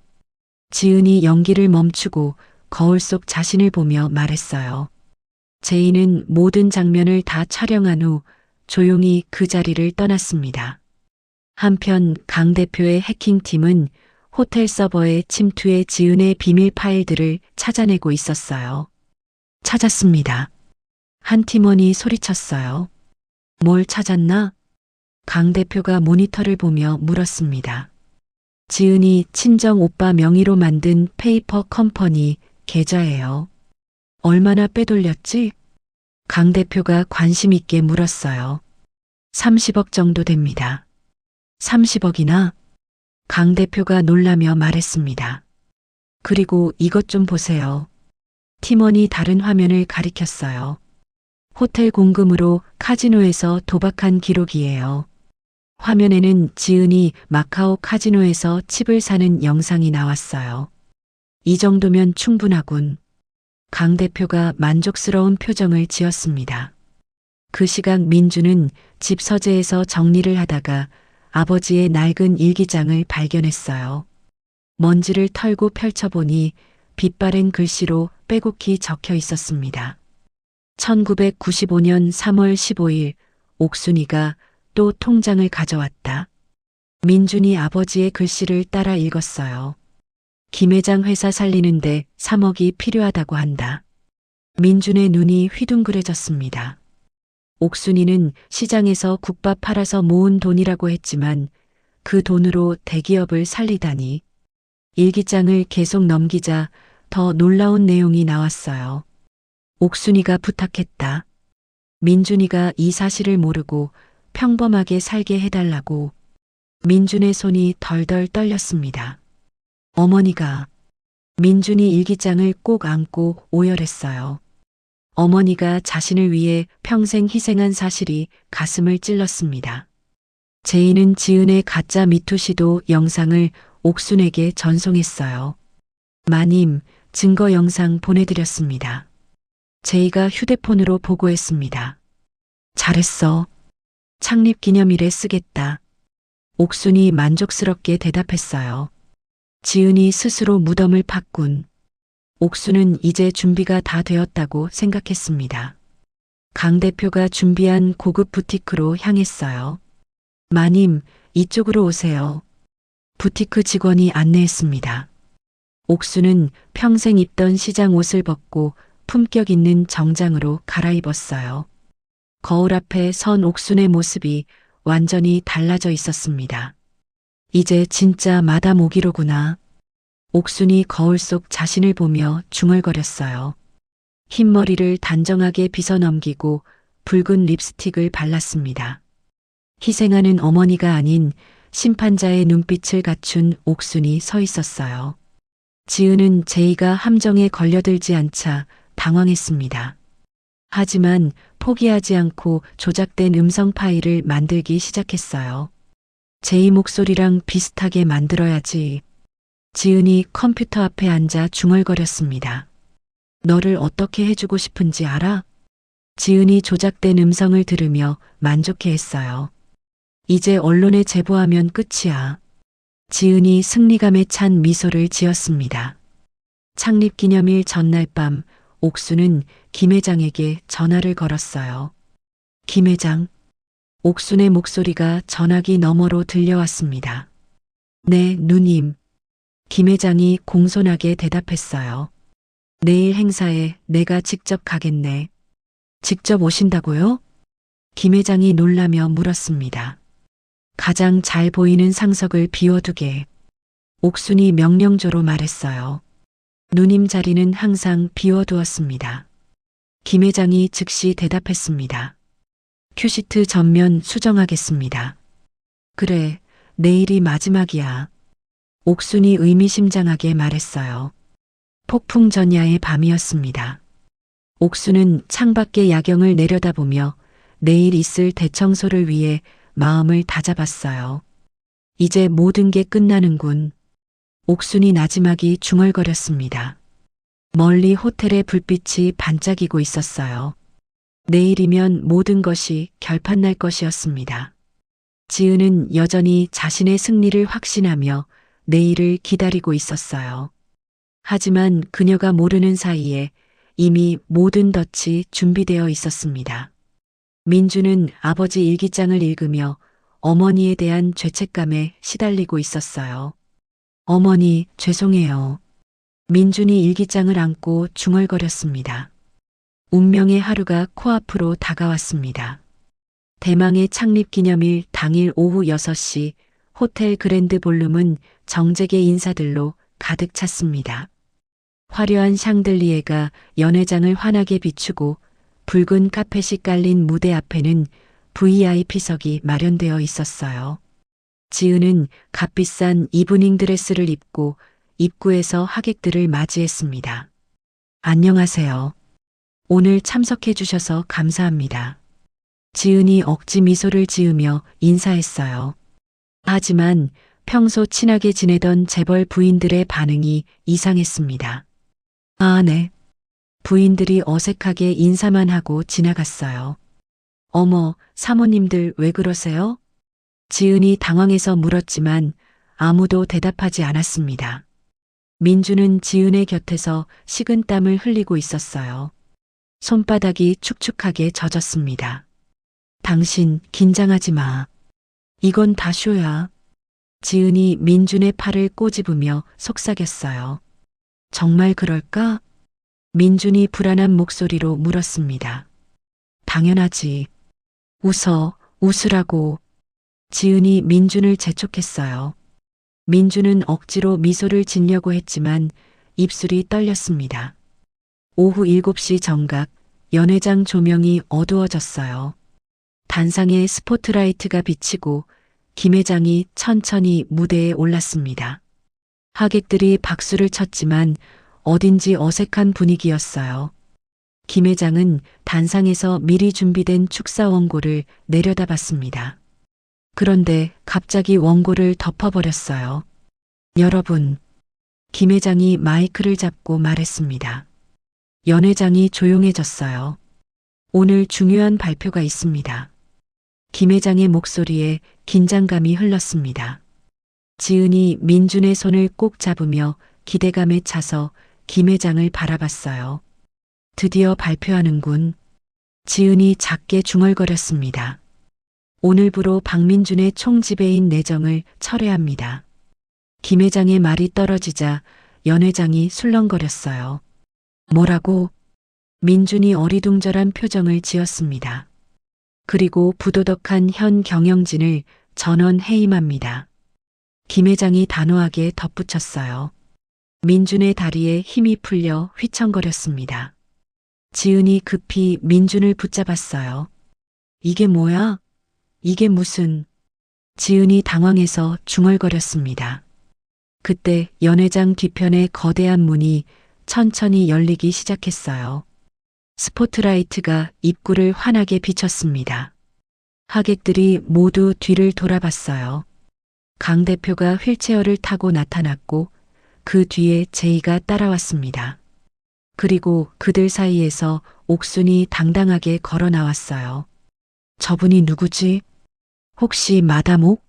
지은이 연기를 멈추고 거울 속 자신을 보며 말했어요. 제이는 모든 장면을 다 촬영한 후 조용히 그 자리를 떠났습니다. 한편 강 대표의 해킹팀은 호텔 서버에 침투해 지은의 비밀 파일들을 찾아내고 있었어요. 찾았습니다. 한 팀원이 소리쳤어요. 뭘 찾았나? 강 대표가 모니터를 보며 물었습니다. 지은이 친정 오빠 명의로 만든 페이퍼 컴퍼니 계좌예요. 얼마나 빼돌렸지? 강 대표가 관심 있게 물었어요. 30억 정도 됩니다. 30억이나? 강 대표가 놀라며 말했습니다. 그리고 이것 좀 보세요. 팀원이 다른 화면을 가리켰어요. 호텔 공금으로 카지노에서 도박한 기록이에요. 화면에는 지은이 마카오 카지노에서 칩을 사는 영상이 나왔어요. 이 정도면 충분하군. 강 대표가 만족스러운 표정을 지었습니다. 그 시각 민주는 집 서재에서 정리를 하다가 아버지의 낡은 일기장을 발견했어요. 먼지를 털고 펼쳐보니 빛바랜 글씨로 빼곡히 적혀 있었습니다. 1995년 3월 15일 옥순이가 또 통장을 가져왔다. 민준이 아버지의 글씨를 따라 읽었어요. 김 회장 회사 살리는데 3억이 필요하다고 한다. 민준의 눈이 휘둥그레졌습니다. 옥순이는 시장에서 국밥 팔아서 모은 돈이라고 했지만 그 돈으로 대기업을 살리다니. 일기장을 계속 넘기자 더 놀라운 내용이 나왔어요. 옥순이가 부탁했다. 민준이가 이 사실을 모르고 평범하게 살게 해달라고. 민준의 손이 덜덜 떨렸습니다. 어머니가. 민준이 일기장을 꼭 안고 오열했어요. 어머니가 자신을 위해 평생 희생한 사실이 가슴을 찔렀습니다. 제이는 지은의 가짜 미투시도 영상을 옥순에게 전송했어요. 마님, 증거 영상 보내드렸습니다. 제이가 휴대폰으로 보고했습니다. 잘했어. 창립기념일에 쓰겠다. 옥순이 만족스럽게 대답했어요. 지은이 스스로 무덤을 팠군. 옥순은 이제 준비가 다 되었다고 생각했습니다. 강 대표가 준비한 고급 부티크로 향했어요. 마님, 이쪽으로 오세요. 부티크 직원이 안내했습니다. 옥순은 평생 입던 시장 옷을 벗고 품격 있는 정장으로 갈아입었어요. 거울 앞에 선 옥순의 모습이 완전히 달라져 있었습니다. 이제 진짜 마담 오기로구나. 옥순이 거울 속 자신을 보며 중얼거렸어요. 흰머리를 단정하게 빗어 넘기고 붉은 립스틱을 발랐습니다. 희생하는 어머니가 아닌 심판자의 눈빛을 갖춘 옥순이 서 있었어요. 지은은 제이가 함정에 걸려들지 않자 당황했습니다. 하지만 포기하지 않고 조작된 음성 파일을 만들기 시작했어요. 제이 목소리랑 비슷하게 만들어야지. 지은이 컴퓨터 앞에 앉아 중얼거렸습니다. 너를 어떻게 해주고 싶은지 알아? 지은이 조작된 음성을 들으며 만족해했어요. 이제 언론에 제보하면 끝이야. 지은이 승리감에 찬 미소를 지었습니다. 창립기념일 전날 밤 옥순은 김 회장에게 전화를 걸었어요. 김 회장. 옥순의 목소리가 전화기 너머로 들려왔습니다. 네, 누님. 김 회장이 공손하게 대답했어요. 내일 행사에 내가 직접 가겠네. 직접 오신다고요? 김 회장이 놀라며 물었습니다. 가장 잘 보이는 상석을 비워두게. 옥순이 명령조로 말했어요. 누님 자리는 항상 비워두었습니다. 김 회장이 즉시 대답했습니다. 큐시트 전면 수정하겠습니다. 그래, 내일이 마지막이야. 옥순이 의미심장하게 말했어요. 폭풍 전야의 밤이었습니다. 옥순은 창밖의 야경을 내려다보며 내일 있을 대청소를 위해 마음을 다잡았어요. 이제 모든 게 끝나는군. 옥순이 나지막이 중얼거렸습니다. 멀리 호텔의 불빛이 반짝이고 있었어요. 내일이면 모든 것이 결판날 것이었습니다. 지은은 여전히 자신의 승리를 확신하며 내일을 기다리고 있었어요. 하지만 그녀가 모르는 사이에 이미 모든 덫이 준비되어 있었습니다. 민주는 아버지 일기장을 읽으며 어머니에 대한 죄책감에 시달리고 있었어요. 어머니, 죄송해요. 민준이 일기장을 안고 중얼거렸습니다. 운명의 하루가 코앞으로 다가왔습니다. 대망의 창립기념일 당일 오후 6시 호텔 그랜드 볼룸은 정재계 인사들로 가득 찼습니다. 화려한 샹들리에가 연회장을 환하게 비추고 붉은 카펫이 깔린 무대 앞에는 VIP석이 마련되어 있었어요. 지은은 값비싼 이브닝 드레스를 입고 입구에서 하객들을 맞이했습니다. 안녕하세요. 오늘 참석해 주셔서 감사합니다. 지은이 억지 미소를 지으며 인사했어요. 하지만 평소 친하게 지내던 재벌 부인들의 반응이 이상했습니다. 아, 네. 부인들이 어색하게 인사만 하고 지나갔어요. 어머, 사모님들 왜 그러세요? 지은이 당황해서 물었지만 아무도 대답하지 않았습니다. 민주는 지은의 곁에서 식은땀을 흘리고 있었어요. 손바닥이 축축하게 젖었습니다. 당신 긴장하지 마. 이건 다 쇼야. 지은이 민준의 팔을 꼬집으며 속삭였어요. 정말 그럴까? 민준이 불안한 목소리로 물었습니다. 당연하지. 웃으라고. 지은이 민준을 재촉했어요. 민준은 억지로 미소를 짓려고 했지만 입술이 떨렸습니다. 오후 7시 정각, 연회장 조명이 어두워졌어요. 단상에 스포트라이트가 비치고 김 회장이 천천히 무대에 올랐습니다. 하객들이 박수를 쳤지만 어딘지 어색한 분위기였어요. 김 회장은 단상에서 미리 준비된 축사 원고를 내려다봤습니다. 그런데 갑자기 원고를 덮어버렸어요. 여러분, 김 회장이 마이크를 잡고 말했습니다. 연 회장이 조용해졌어요. 오늘 중요한 발표가 있습니다. 김 회장의 목소리에 긴장감이 흘렀습니다. 지은이 민준의 손을 꼭 잡으며 기대감에 차서 김 회장을 바라봤어요. 드디어 발표하는군. 지은이 작게 중얼거렸습니다. 오늘부로 박민준의 총지배인 내정을 철회합니다. 김 회장의 말이 떨어지자 연 회장이 술렁거렸어요. 뭐라고? 민준이 어리둥절한 표정을 지었습니다. 그리고 부도덕한 현 경영진을 전원 해임합니다. 김 회장이 단호하게 덧붙였어요. 민준의 다리에 힘이 풀려 휘청거렸습니다. 지은이 급히 민준을 붙잡았어요. 이게 뭐야? 이게 무슨... 지은이 당황해서 중얼거렸습니다. 그때 연 회장 뒤편의 거대한 문이 천천히 열리기 시작했어요. 스포트라이트가 입구를 환하게 비췄습니다. 하객들이 모두 뒤를 돌아봤어요. 강 대표가 휠체어를 타고 나타났고 그 뒤에 제이가 따라왔습니다. 그리고 그들 사이에서 옥순이 당당하게 걸어 나왔어요. 저분이 누구지? 혹시 마담옥?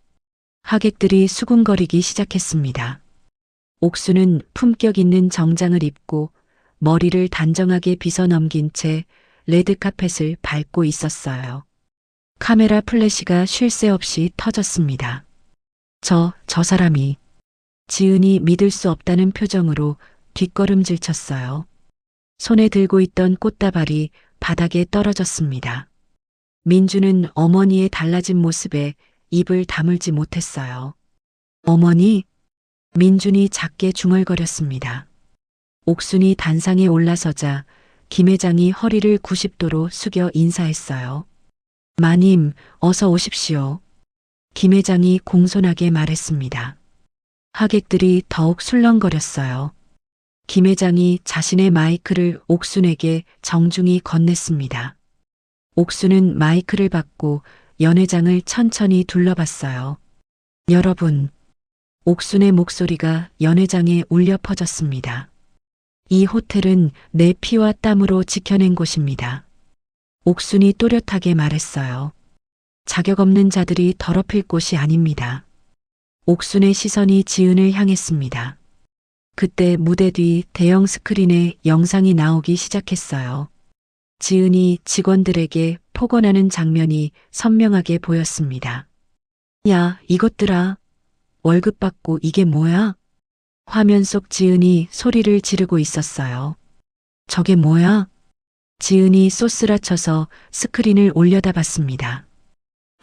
하객들이 수군거리기 시작했습니다. 옥순은 품격 있는 정장을 입고 머리를 단정하게 빗어 넘긴 채 레드카펫을 밟고 있었어요. 카메라 플래시가 쉴 새 없이 터졌습니다. 저 사람이... 지은이 믿을 수 없다는 표정으로 뒷걸음질 쳤어요. 손에 들고 있던 꽃다발이 바닥에 떨어졌습니다. 민주는 어머니의 달라진 모습에 입을 다물지 못했어요. 어머니? 민준이 작게 중얼거렸습니다. 옥순이 단상에 올라서자 김 회장이 허리를 90도로 숙여 인사했어요. 마님, 어서 오십시오. 김 회장이 공손하게 말했습니다. 하객들이 더욱 술렁거렸어요. 김 회장이 자신의 마이크를 옥순에게 정중히 건넸습니다. 옥순은 마이크를 받고 연 회장을 천천히 둘러봤어요. 여러분, 옥순의 목소리가 연 회장에 울려 퍼졌습니다. 이 호텔은 내 피와 땀으로 지켜낸 곳입니다. 옥순이 또렷하게 말했어요. 자격 없는 자들이 더럽힐 곳이 아닙니다. 옥순의 시선이 지은을 향했습니다. 그때 무대 뒤 대형 스크린에 영상이 나오기 시작했어요. 지은이 직원들에게 폭언하는 장면이 선명하게 보였습니다. 야, 이것들아. 월급 받고 이게 뭐야? 화면 속 지은이 소리를 지르고 있었어요. 저게 뭐야? 지은이 소스라 쳐서 스크린을 올려다봤습니다.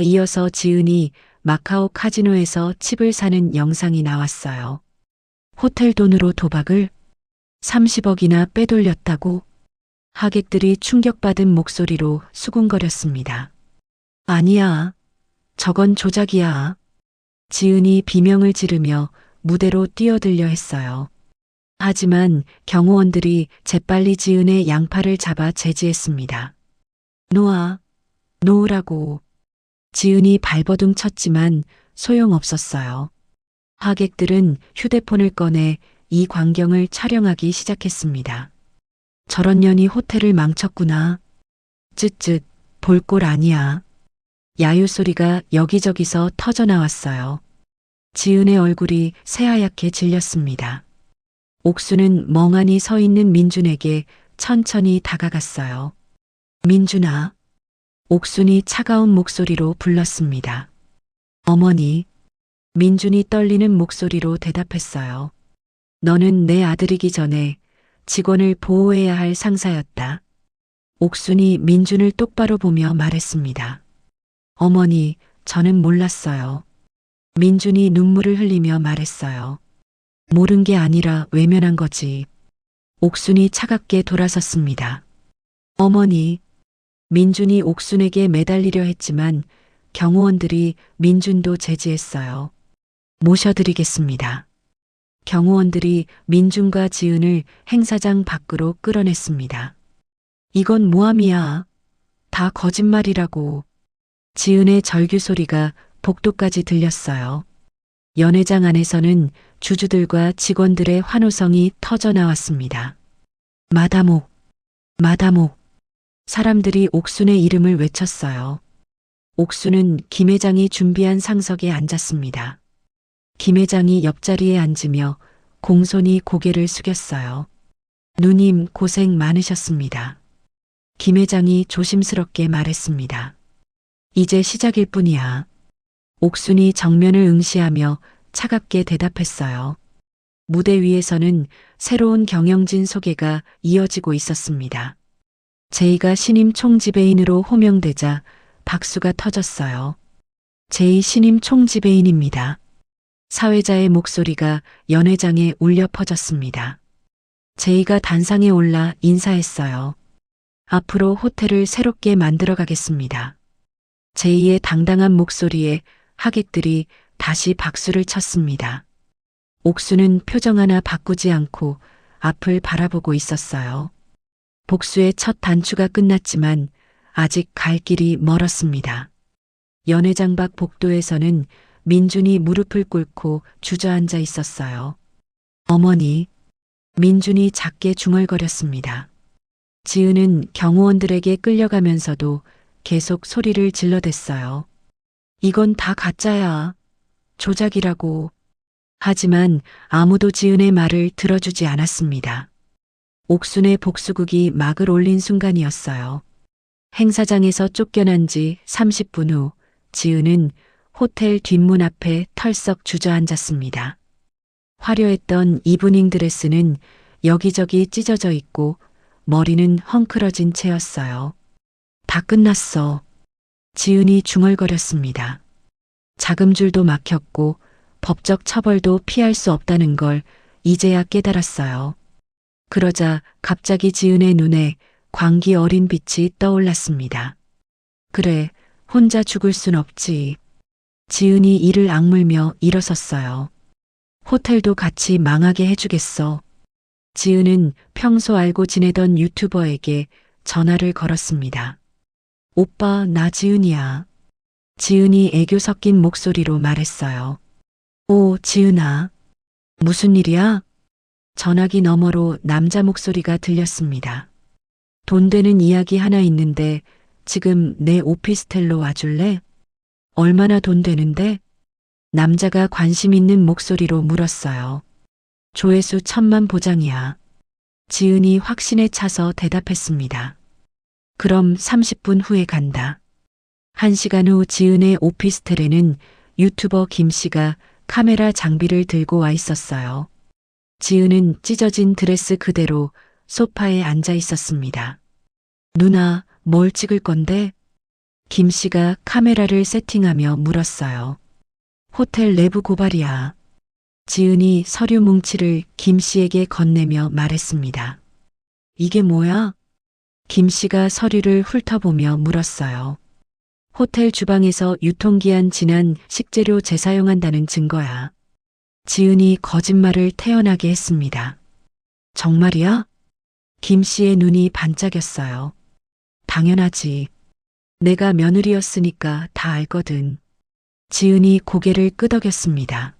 이어서 지은이 마카오 카지노에서 칩을 사는 영상이 나왔어요. 호텔 돈으로 도박을 30억이나 빼돌렸다고? 하객들이 충격받은 목소리로 수군거렸습니다. 아니야. 저건 조작이야. 지은이 비명을 지르며 무대로 뛰어들려 했어요. 하지만 경호원들이 재빨리 지은의 양팔을 잡아 제지했습니다. 놓아, 놓으라고. 지은이 발버둥 쳤지만 소용없었어요. 하객들은 휴대폰을 꺼내 이 광경을 촬영하기 시작했습니다. 저런 년이 호텔을 망쳤구나. 쯧쯧, 볼 꼴 아니야. 야유 소리가 여기저기서 터져 나왔어요. 지은의 얼굴이 새하얗게 질렸습니다. 옥수는 멍하니 서 있는 민준에게 천천히 다가갔어요. 민준아. 옥순이 차가운 목소리로 불렀습니다. 어머니. 민준이 떨리는 목소리로 대답했어요. 너는 내 아들이기 전에 직원을 보호해야 할 상사였다. 옥순이 민준을 똑바로 보며 말했습니다. 어머니, 저는 몰랐어요. 민준이 눈물을 흘리며 말했어요. 모른 게 아니라 외면한 거지. 옥순이 차갑게 돌아섰습니다. 어머니. 민준이 옥순에게 매달리려 했지만 경호원들이 민준도 제지했어요. 모셔드리겠습니다. 경호원들이 민준과 지은을 행사장 밖으로 끌어냈습니다. 이건 모함이야. 다 거짓말이라고. 지은의 절규 소리가 복도까지 들렸어요. 연회장 안에서는 주주들과 직원들의 환호성이 터져 나왔습니다. 마다목, 마다목. 사람들이 옥순의 이름을 외쳤어요. 옥순은 김 회장이 준비한 상석에 앉았습니다. 김 회장이 옆자리에 앉으며 공손히 고개를 숙였어요. 누님 고생 많으셨습니다. 김 회장이 조심스럽게 말했습니다. 이제 시작일 뿐이야. 옥순이 정면을 응시하며 차갑게 대답했어요. 무대 위에서는 새로운 경영진 소개가 이어지고 있었습니다. 제2가 신임 총지배인으로 호명되자 박수가 터졌어요. 제2 신임 총지배인입니다. 사회자의 목소리가 연회장에 울려 퍼졌습니다. 제2가 단상에 올라 인사했어요. 앞으로 호텔을 새롭게 만들어 가겠습니다. 제2의 당당한 목소리에 하객들이 다시 박수를 쳤습니다. 옥수는 표정 하나 바꾸지 않고 앞을 바라보고 있었어요. 복수의 첫 단추가 끝났지만 아직 갈 길이 멀었습니다. 연회장 밖 복도에서는 민준이 무릎을 꿇고 주저앉아 있었어요. 어머니. 민준이 작게 중얼거렸습니다. 지은은 경호원들에게 끌려가면서도 계속 소리를 질러댔어요. 이건 다 가짜야. 조작이라고. 하지만 아무도 지은의 말을 들어주지 않았습니다. 옥순의 복수극이 막을 올린 순간이었어요. 행사장에서 쫓겨난 지 30분 후 지은은 호텔 뒷문 앞에 털썩 주저앉았습니다. 화려했던 이브닝 드레스는 여기저기 찢어져 있고 머리는 헝클어진 채였어요. 다 끝났어. 지은이 중얼거렸습니다. 자금줄도 막혔고 법적 처벌도 피할 수 없다는 걸 이제야 깨달았어요. 그러자 갑자기 지은의 눈에 광기 어린 빛이 떠올랐습니다. 그래, 혼자 죽을 순 없지. 지은이 이를 악물며 일어섰어요. 호텔도 같이 망하게 해주겠어. 지은은 평소 알고 지내던 유튜버에게 전화를 걸었습니다. 오빠, 나 지은이야. 지은이 애교 섞인 목소리로 말했어요. 오, 지은아. 무슨 일이야? 전화기 너머로 남자 목소리가 들렸습니다. 돈 되는 이야기 하나 있는데 지금 내 오피스텔로 와줄래? 얼마나 돈 되는데? 남자가 관심 있는 목소리로 물었어요. 조회수 1000만 보장이야. 지은이 확신에 차서 대답했습니다. 그럼 30분 후에 간다. 1시간 후 지은의 오피스텔에는 유튜버 김 씨가 카메라 장비를 들고 와 있었어요. 지은은 찢어진 드레스 그대로 소파에 앉아 있었습니다. 누나, 뭘 찍을 건데? 김 씨가 카메라를 세팅하며 물었어요. 호텔 내부 고발이야. 지은이 서류 뭉치를 김 씨에게 건네며 말했습니다. 이게 뭐야? 김 씨가 서류를 훑어보며 물었어요. 호텔 주방에서 유통기한 지난 식재료 재사용한다는 증거야. 지은이 거짓말을 태연하게 했습니다. 정말이야? 김 씨의 눈이 반짝였어요. 당연하지. 내가 며느리였으니까 다 알거든. 지은이 고개를 끄덕였습니다.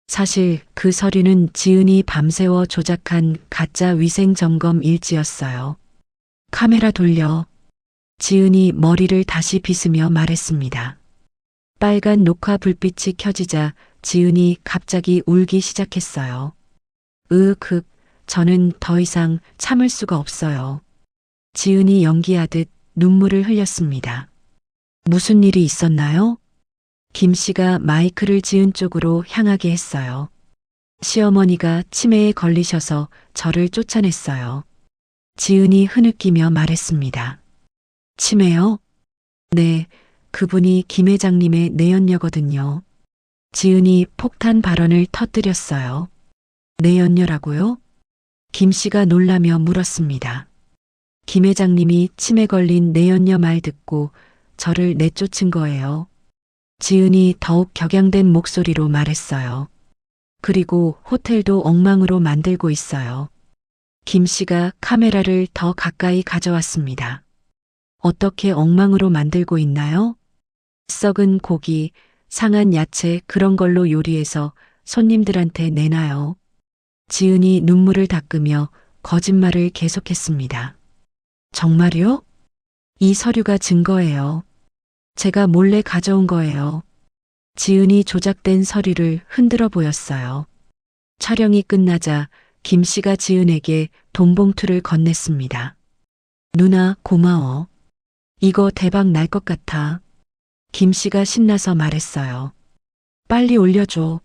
사실 그 서류는 지은이 밤새워 조작한 가짜 위생 점검 일지였어요. 카메라 돌려. 지은이 머리를 다시 빗으며 말했습니다. 빨간 녹화 불빛이 켜지자 지은이 갑자기 울기 시작했어요. 저는 더 이상 참을 수가 없어요. 지은이 연기하듯 눈물을 흘렸습니다. 무슨 일이 있었나요? 김 씨가 마이크를 지은 쪽으로 향하게 했어요. 시어머니가 치매에 걸리셔서 저를 쫓아냈어요. 지은이 흐느끼며 말했습니다. 치매요? 네, 그분이 김 회장님의 내연녀거든요. 지은이 폭탄 발언을 터뜨렸어요. 내연녀라고요? 김 씨가 놀라며 물었습니다. 김 회장님이 치매 걸린 내연녀 말 듣고 저를 내쫓은 거예요. 지은이 더욱 격양된 목소리로 말했어요. 그리고 호텔도 엉망으로 만들고 있어요. 김 씨가 카메라를 더 가까이 가져왔습니다. 어떻게 엉망으로 만들고 있나요? 썩은 고기, 상한 야채 그런 걸로 요리해서 손님들한테 내놔요. 지은이 눈물을 닦으며 거짓말을 계속했습니다. 정말요? 이 서류가 증거예요. 제가 몰래 가져온 거예요. 지은이 조작된 서류를 흔들어 보였어요. 촬영이 끝나자 김 씨가 지은에게 돈봉투를 건넸습니다. 누나 고마워. 이거 대박 날 것 같아. 김 씨가 신나서 말했어요. 빨리 올려줘.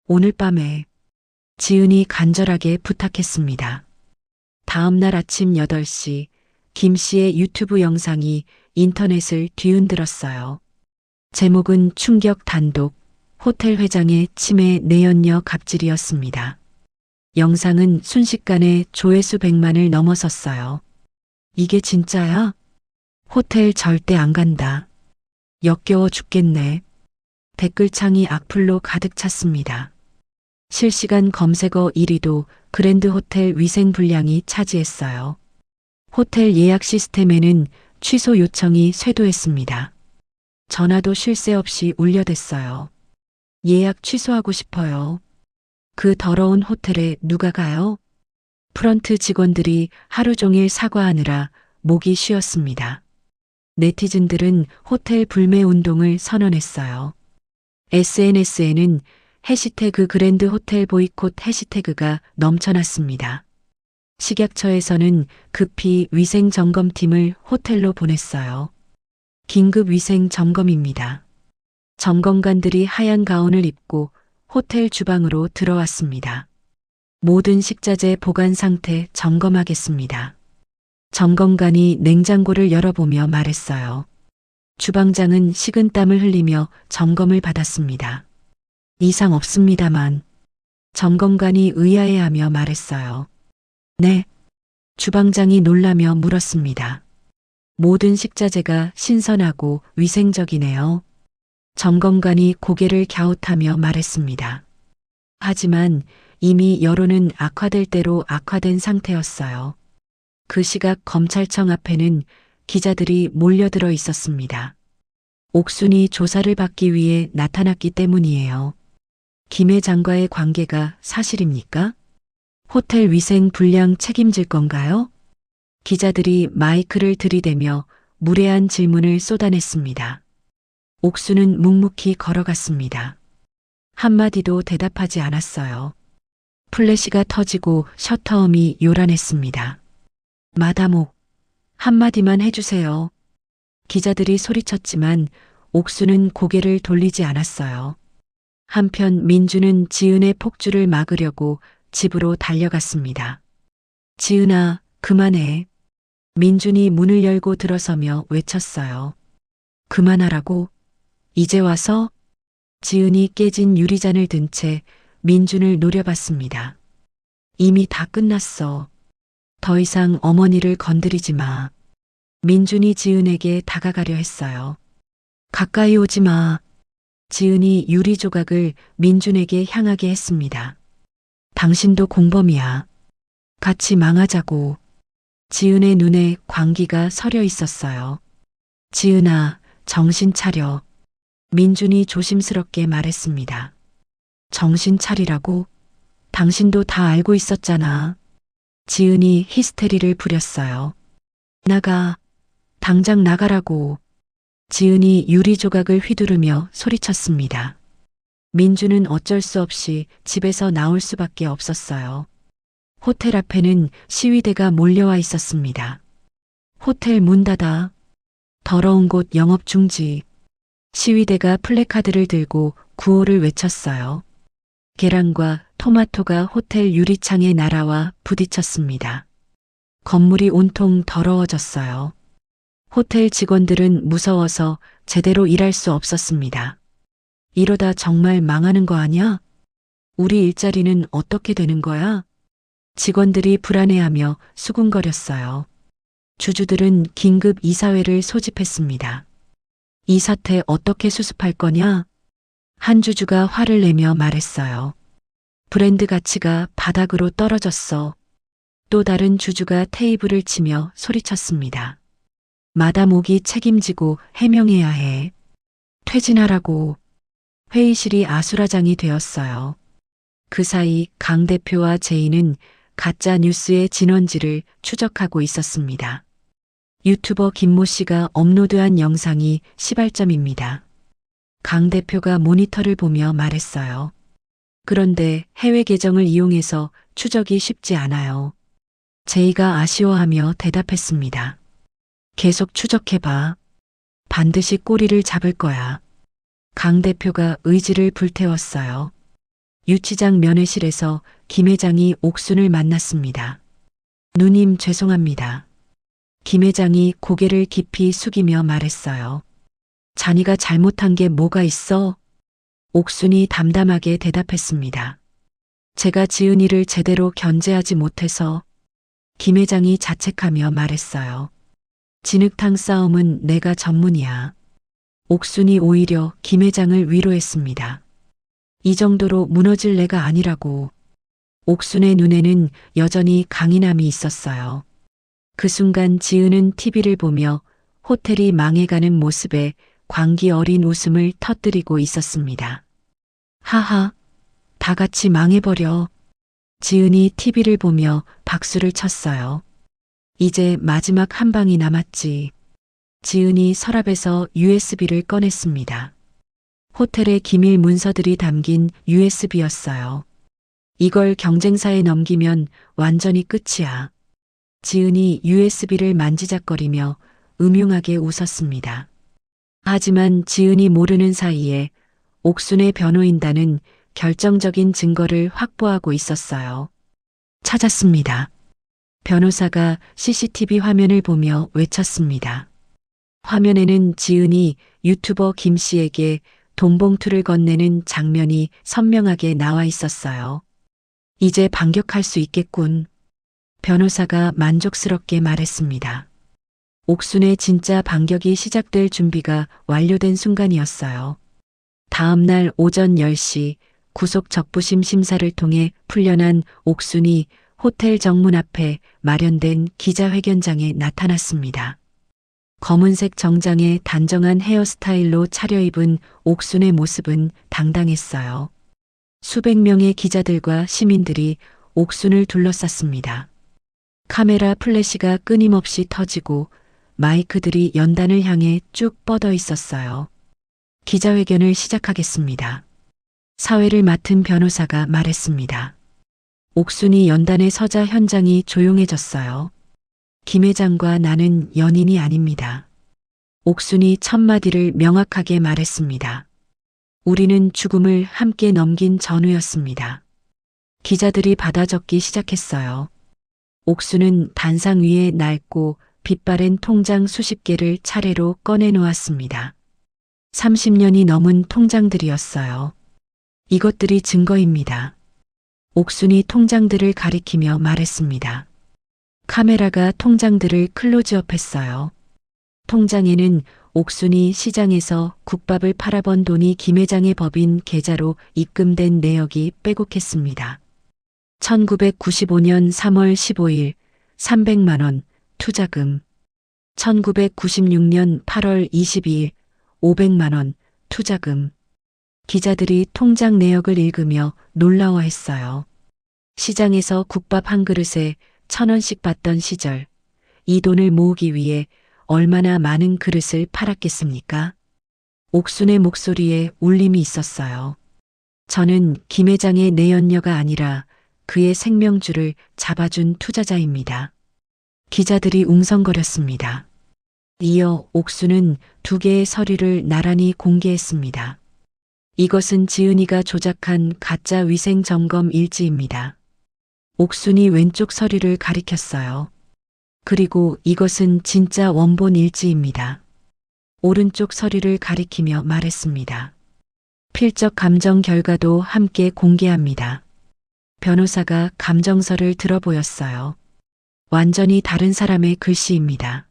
오늘 밤에. 지은이 간절하게 부탁했습니다. 다음 날 아침 8시 김 씨의 유튜브 영상이 인터넷을 뒤흔들었어요. 제목은 충격 단독, 호텔 회장의 치매 내연녀 갑질이었습니다. 영상은 순식간에 조회수 100만을 넘어섰어요. 이게 진짜야? 호텔 절대 안 간다. 역겨워 죽겠네. 댓글창이 악플로 가득 찼습니다. 실시간 검색어 1위도 그랜드 호텔 위생 불량이 차지했어요. 호텔 예약 시스템에는 취소 요청이 쇄도했습니다. 전화도 쉴 새 없이 울려댔어요. 예약 취소하고 싶어요. 그 더러운 호텔에 누가 가요? 프런트 직원들이 하루 종일 사과하느라 목이 쉬었습니다. 네티즌들은 호텔 불매 운동을 선언했어요. SNS에는 해시태그 그랜드 호텔 보이콧 해시태그가 넘쳐났습니다. 식약처에서는 급히 위생 점검팀을 호텔로 보냈어요. 긴급 위생 점검입니다. 점검관들이 하얀 가운을 입고 호텔 주방으로 들어왔습니다. 모든 식자재 보관 상태 점검하겠습니다. 점검관이 냉장고를 열어보며 말했어요. 주방장은 식은땀을 흘리며 점검을 받았습니다. 이상 없습니다만. 점검관이 의아해하며 말했어요. 네. 주방장이 놀라며 물었습니다. 모든 식자재가 신선하고 위생적이네요. 점검관이 고개를 갸웃하며 말했습니다. 하지만 이미 여론은 악화될 대로 악화된 상태였어요. 그 시각 검찰청 앞에는 기자들이 몰려들어 있었습니다. 옥순이 조사를 받기 위해 나타났기 때문이에요. 김 회장과의 관계가 사실입니까? 호텔 위생 불량 책임질 건가요? 기자들이 마이크를 들이대며 무례한 질문을 쏟아냈습니다. 옥수는 묵묵히 걸어갔습니다. 한마디도 대답하지 않았어요. 플래시가 터지고 셔터음이 요란했습니다. 마다목, 한마디만 해주세요. 기자들이 소리쳤지만 옥수는 고개를 돌리지 않았어요. 한편 민주는 지은의 폭주를 막으려고 집으로 달려갔습니다. 지은아, 그만해. 민준이 문을 열고 들어서며 외쳤어요. 그만하라고? 이제 와서? 지은이 깨진 유리잔을 든 채 민준을 노려봤습니다. 이미 다 끝났어. 더 이상 어머니를 건드리지 마. 민준이 지은에게 다가가려 했어요. 가까이 오지 마. 지은이 유리 조각을 민준에게 향하게 했습니다. 당신도 공범이야. 같이 망하자고. 지은의 눈에 광기가 서려 있었어요. 지은아, 정신 차려. 민준이 조심스럽게 말했습니다. 정신 차리라고? 당신도 다 알고 있었잖아. 지은이 히스테리를 부렸어요. 나가. 당장 나가라고. 지은이 유리 조각을 휘두르며 소리쳤습니다. 민주는 어쩔 수 없이 집에서 나올 수밖에 없었어요. 호텔 앞에는 시위대가 몰려와 있었습니다. 호텔 문 닫아. 더러운 곳 영업 중지. 시위대가 플래카드를 들고 구호를 외쳤어요. 계란과 토마토가 호텔 유리창에 날아와 부딪혔습니다. 건물이 온통 더러워졌어요. 호텔 직원들은 무서워서 제대로 일할 수 없었습니다. 이러다 정말 망하는 거 아니야? 우리 일자리는 어떻게 되는 거야? 직원들이 불안해하며 수군거렸어요. 주주들은 긴급 이사회를 소집했습니다. 이 사태 어떻게 수습할 거냐? 한 주주가 화를 내며 말했어요. 브랜드 가치가 바닥으로 떨어졌어. 또 다른 주주가 테이블을 치며 소리쳤습니다. 마담 옥이 책임지고 해명해야 해. 퇴진하라고. 회의실이 아수라장이 되었어요. 그 사이 강 대표와 제이는 가짜 뉴스의 진원지를 추적하고 있었습니다. 유튜버 김모 씨가 업로드한 영상이 시발점입니다. 강 대표가 모니터를 보며 말했어요. 그런데 해외 계정을 이용해서 추적이 쉽지 않아요. 제이가 아쉬워하며 대답했습니다. 계속 추적해봐. 반드시 꼬리를 잡을 거야. 강 대표가 의지를 불태웠어요. 유치장 면회실에서 김 회장이 옥순을 만났습니다. 누님 죄송합니다. 김 회장이 고개를 깊이 숙이며 말했어요. 자니가 잘못한 게 뭐가 있어? 옥순이 담담하게 대답했습니다. 제가 지은이를 제대로 견제하지 못해서. 김 회장이 자책하며 말했어요. 진흙탕 싸움은 내가 전문이야. 옥순이 오히려 김 회장을 위로했습니다. 이 정도로 무너질 내가 아니라고. 옥순의 눈에는 여전히 강인함이 있었어요. 그 순간 지은은 TV를 보며 호텔이 망해가는 모습에 광기 어린 웃음을 터뜨리고 있었습니다. 하하, 다 같이 망해버려. 지은이 TV를 보며 박수를 쳤어요. 이제 마지막 한 방이 남았지. 지은이 서랍에서 USB를 꺼냈습니다. 호텔의 기밀 문서들이 담긴 USB였어요. 이걸 경쟁사에 넘기면 완전히 끝이야. 지은이 USB를 만지작거리며 음흉하게 웃었습니다. 하지만 지은이 모르는 사이에 옥순의 변호인단은 결정적인 증거를 확보하고 있었어요. 찾았습니다. 변호사가 CCTV 화면을 보며 외쳤습니다. 화면에는 지은이 유튜버 김 씨에게 돈봉투를 건네는 장면이 선명하게 나와 있었어요. 이제 반격할 수 있겠군. 변호사가 만족스럽게 말했습니다. 옥순의 진짜 반격이 시작될 준비가 완료된 순간이었어요. 다음 날 오전 10시 구속 적부심 심사를 통해 풀려난 옥순이 호텔 정문 앞에 마련된 기자회견장에 나타났습니다. 검은색 정장에 단정한 헤어스타일로 차려입은 옥순의 모습은 당당했어요. 수백 명의 기자들과 시민들이 옥순을 둘러쌌습니다. 카메라 플래시가 끊임없이 터지고 마이크들이 연단을 향해 쭉 뻗어 있었어요. 기자회견을 시작하겠습니다. 사회를 맡은 변호사가 말했습니다. 옥순이 연단에 서자 현장이 조용해졌어요. 김 회장과 나는 연인이 아닙니다. 옥순이 첫 마디를 명확하게 말했습니다. 우리는 죽음을 함께 넘긴 전우였습니다. 기자들이 받아 적기 시작했어요. 옥순은 단상 위에 낡고 빛바랜 통장 수십 개를 차례로 꺼내 놓았습니다. 30년이 넘은 통장들이었어요. 이것들이 증거입니다. 옥순이 통장들을 가리키며 말했습니다. 카메라가 통장들을 클로즈업했어요. 통장에는 옥순이 시장에서 국밥을 팔아번 돈이 김 회장의 법인 계좌로 입금된 내역이 빼곡했습니다. 1995년 3월 15일 300만 원 투자금. 1996년 8월 22일 500만 원 투자금. 기자들이 통장 내역을 읽으며 놀라워했어요. 시장에서 국밥 한 그릇에 1,000원씩 받던 시절, 이 돈을 모으기 위해 얼마나 많은 그릇을 팔았겠습니까? 옥순의 목소리에 울림이 있었어요. 저는 김 회장의 내연녀가 아니라 그의 생명줄을 잡아준 투자자입니다. 기자들이 웅성거렸습니다. 이어 옥수는 2개의 서류를 나란히 공개했습니다. 이것은 지은이가 조작한 가짜 위생 점검 일지입니다. 옥순이 왼쪽 서류를 가리켰어요. 그리고 이것은 진짜 원본 일지입니다. 오른쪽 서류를 가리키며 말했습니다. 필적 감정 결과도 함께 공개합니다. 변호사가 감정서를 들어보였어요. 완전히 다른 사람의 글씨입니다.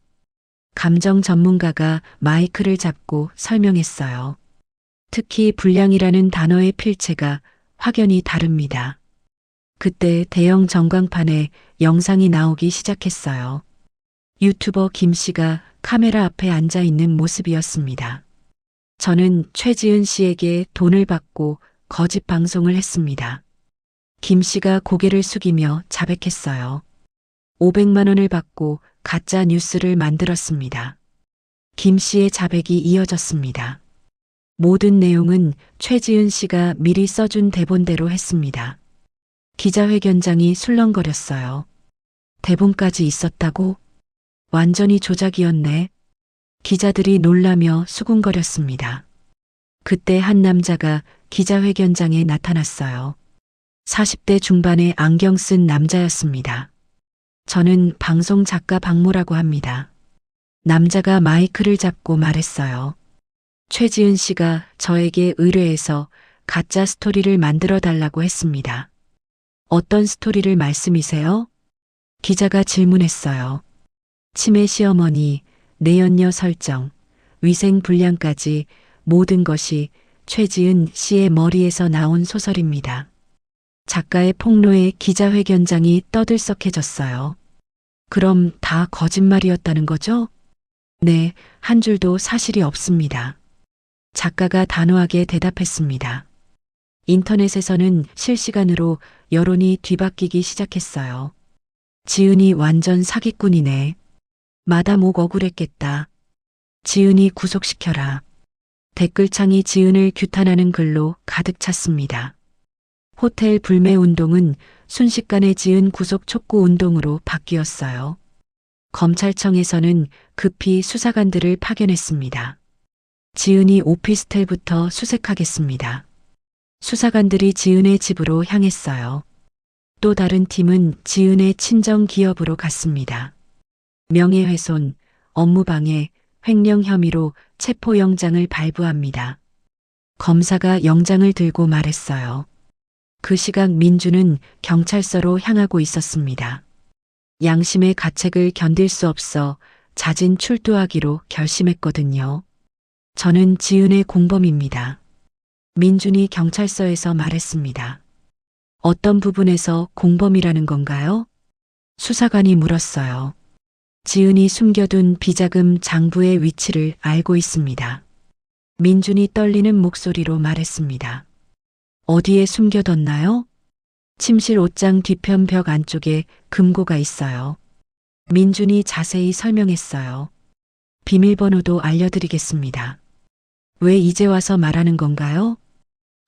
감정 전문가가 마이크를 잡고 설명했어요. 특히 불량이라는 단어의 필체가 확연히 다릅니다. 그때 대형 전광판에 영상이 나오기 시작했어요. 유튜버 김 씨가 카메라 앞에 앉아 있는 모습이었습니다. 저는 최지은 씨에게 돈을 받고 거짓 방송을 했습니다. 김 씨가 고개를 숙이며 자백했어요. 500만 원을 받고 가짜 뉴스를 만들었습니다. 김 씨의 자백이 이어졌습니다. 모든 내용은 최지은 씨가 미리 써준 대본대로 했습니다. 기자회견장이 술렁거렸어요. 대본까지 있었다고? 완전히 조작이었네. 기자들이 놀라며 수군거렸습니다. 그때 한 남자가 기자회견장에 나타났어요. 40대 중반의 안경 쓴 남자였습니다. 저는 방송 작가 박모라고 합니다. 남자가 마이크를 잡고 말했어요. 최지은 씨가 저에게 의뢰해서 가짜 스토리를 만들어 달라고 했습니다. 어떤 스토리를 말씀이세요? 기자가 질문했어요. 치매 시어머니, 내연녀 설정, 위생 불량까지 모든 것이 최지은 씨의 머리에서 나온 소설입니다. 작가의 폭로에 기자회견장이 떠들썩해졌어요. 그럼 다 거짓말이었다는 거죠? 네, 한 줄도 사실이 없습니다. 작가가 단호하게 대답했습니다. 인터넷에서는 실시간으로 여론이 뒤바뀌기 시작했어요. 지은이 완전 사기꾼이네. 마담 옥 억울했겠다. 지은이 구속시켜라. 댓글창이 지은을 규탄하는 글로 가득 찼습니다. 호텔 불매 운동은 순식간에 지은 구속 촉구 운동으로 바뀌었어요. 검찰청에서는 급히 수사관들을 파견했습니다. 지은이 오피스텔부터 수색하겠습니다. 수사관들이 지은의 집으로 향했어요. 또 다른 팀은 지은의 친정 기업으로 갔습니다. 명예훼손, 업무방해, 횡령 혐의로 체포영장을 발부합니다. 검사가 영장을 들고 말했어요. 그 시각 민주는 경찰서로 향하고 있었습니다. 양심의 가책을 견딜 수 없어 자진 출두하기로 결심했거든요. 저는 지은의 공범입니다. 민준이 경찰서에서 말했습니다. 어떤 부분에서 공범이라는 건가요? 수사관이 물었어요. 지은이 숨겨둔 비자금 장부의 위치를 알고 있습니다. 민준이 떨리는 목소리로 말했습니다. 어디에 숨겨뒀나요? 침실 옷장 뒤편 벽 안쪽에 금고가 있어요. 민준이 자세히 설명했어요. 비밀번호도 알려드리겠습니다. 왜 이제 와서 말하는 건가요?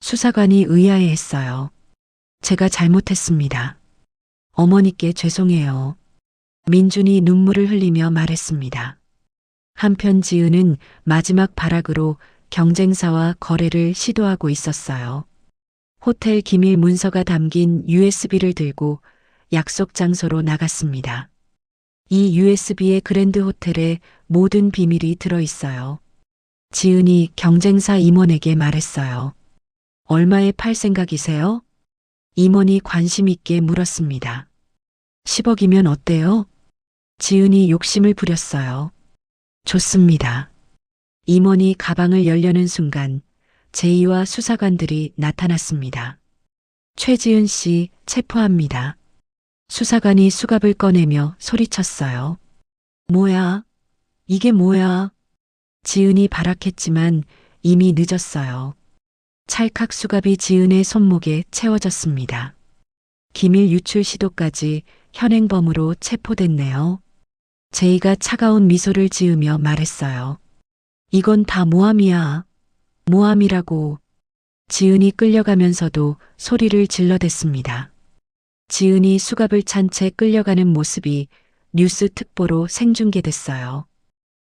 수사관이 의아해했어요. 제가 잘못했습니다. 어머니께 죄송해요. 민준이 눈물을 흘리며 말했습니다. 한편 지은은 마지막 발악으로 경쟁사와 거래를 시도하고 있었어요. 호텔 기밀 문서가 담긴 USB를 들고 약속 장소로 나갔습니다. 이 USB에 그랜드 호텔의 모든 비밀이 들어있어요. 지은이 경쟁사 임원에게 말했어요. 얼마에 팔 생각이세요? 임원이 관심 있게 물었습니다. 10억이면 어때요? 지은이 욕심을 부렸어요. 좋습니다. 임원이 가방을 열려는 순간 제이와 수사관들이 나타났습니다. 최지은 씨 체포합니다. 수사관이 수갑을 꺼내며 소리쳤어요. 뭐야? 이게 뭐야? 지은이 발악했지만 이미 늦었어요. 찰칵 수갑이 지은의 손목에 채워졌습니다. 기밀 유출 시도까지 현행범으로 체포됐네요. 제이가 차가운 미소를 지으며 말했어요. 이건 다 모함이야. 모함이라고. 지은이 끌려가면서도 소리를 질러댔습니다. 지은이 수갑을 찬 채 끌려가는 모습이 뉴스 특보로 생중계됐어요.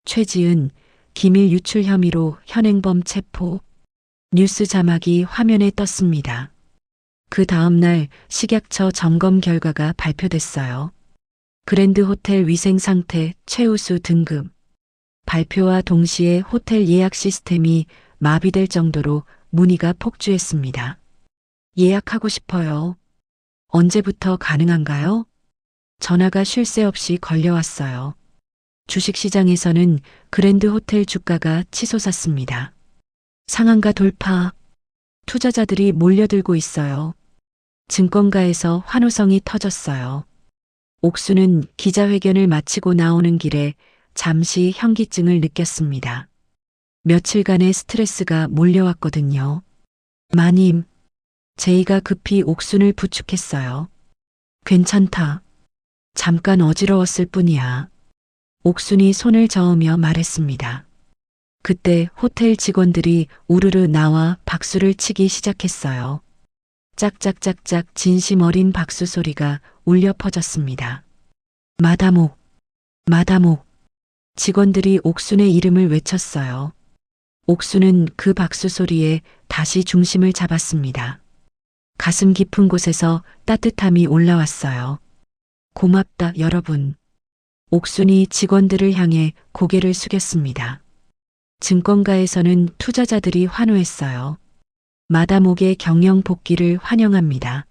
최지은 기밀 유출 혐의로 현행범 체포. 뉴스 자막이 화면에 떴습니다. 그 다음 날 식약처 점검 결과가 발표됐어요. 그랜드 호텔 위생 상태 최우수 등급. 발표와 동시에 호텔 예약 시스템이 마비될 정도로 문의가 폭주했습니다. 예약하고 싶어요. 언제부터 가능한가요? 전화가 쉴 새 없이 걸려왔어요. 주식시장에서는 그랜드 호텔 주가가 치솟았습니다. 상한가 돌파. 투자자들이 몰려들고 있어요. 증권가에서 환호성이 터졌어요. 옥수는 기자회견을 마치고 나오는 길에 잠시 현기증을 느꼈습니다. 며칠간의 스트레스가 몰려왔거든요. 마님, 제이가 급히 옥순을 부축했어요. 괜찮다. 잠깐 어지러웠을 뿐이야. 옥순이 손을 저으며 말했습니다. 그때 호텔 직원들이 우르르 나와 박수를 치기 시작했어요. 짝짝짝짝 진심 어린 박수 소리가 울려 퍼졌습니다. 마다목, 마다목. 직원들이 옥순의 이름을 외쳤어요. 옥순은 그 박수 소리에 다시 중심을 잡았습니다. 가슴 깊은 곳에서 따뜻함이 올라왔어요. 고맙다, 여러분. 옥순이 직원들을 향해 고개를 숙였습니다. 증권가에서는 투자자들이 환호했어요. 마다목의 경영 복귀를 환영합니다.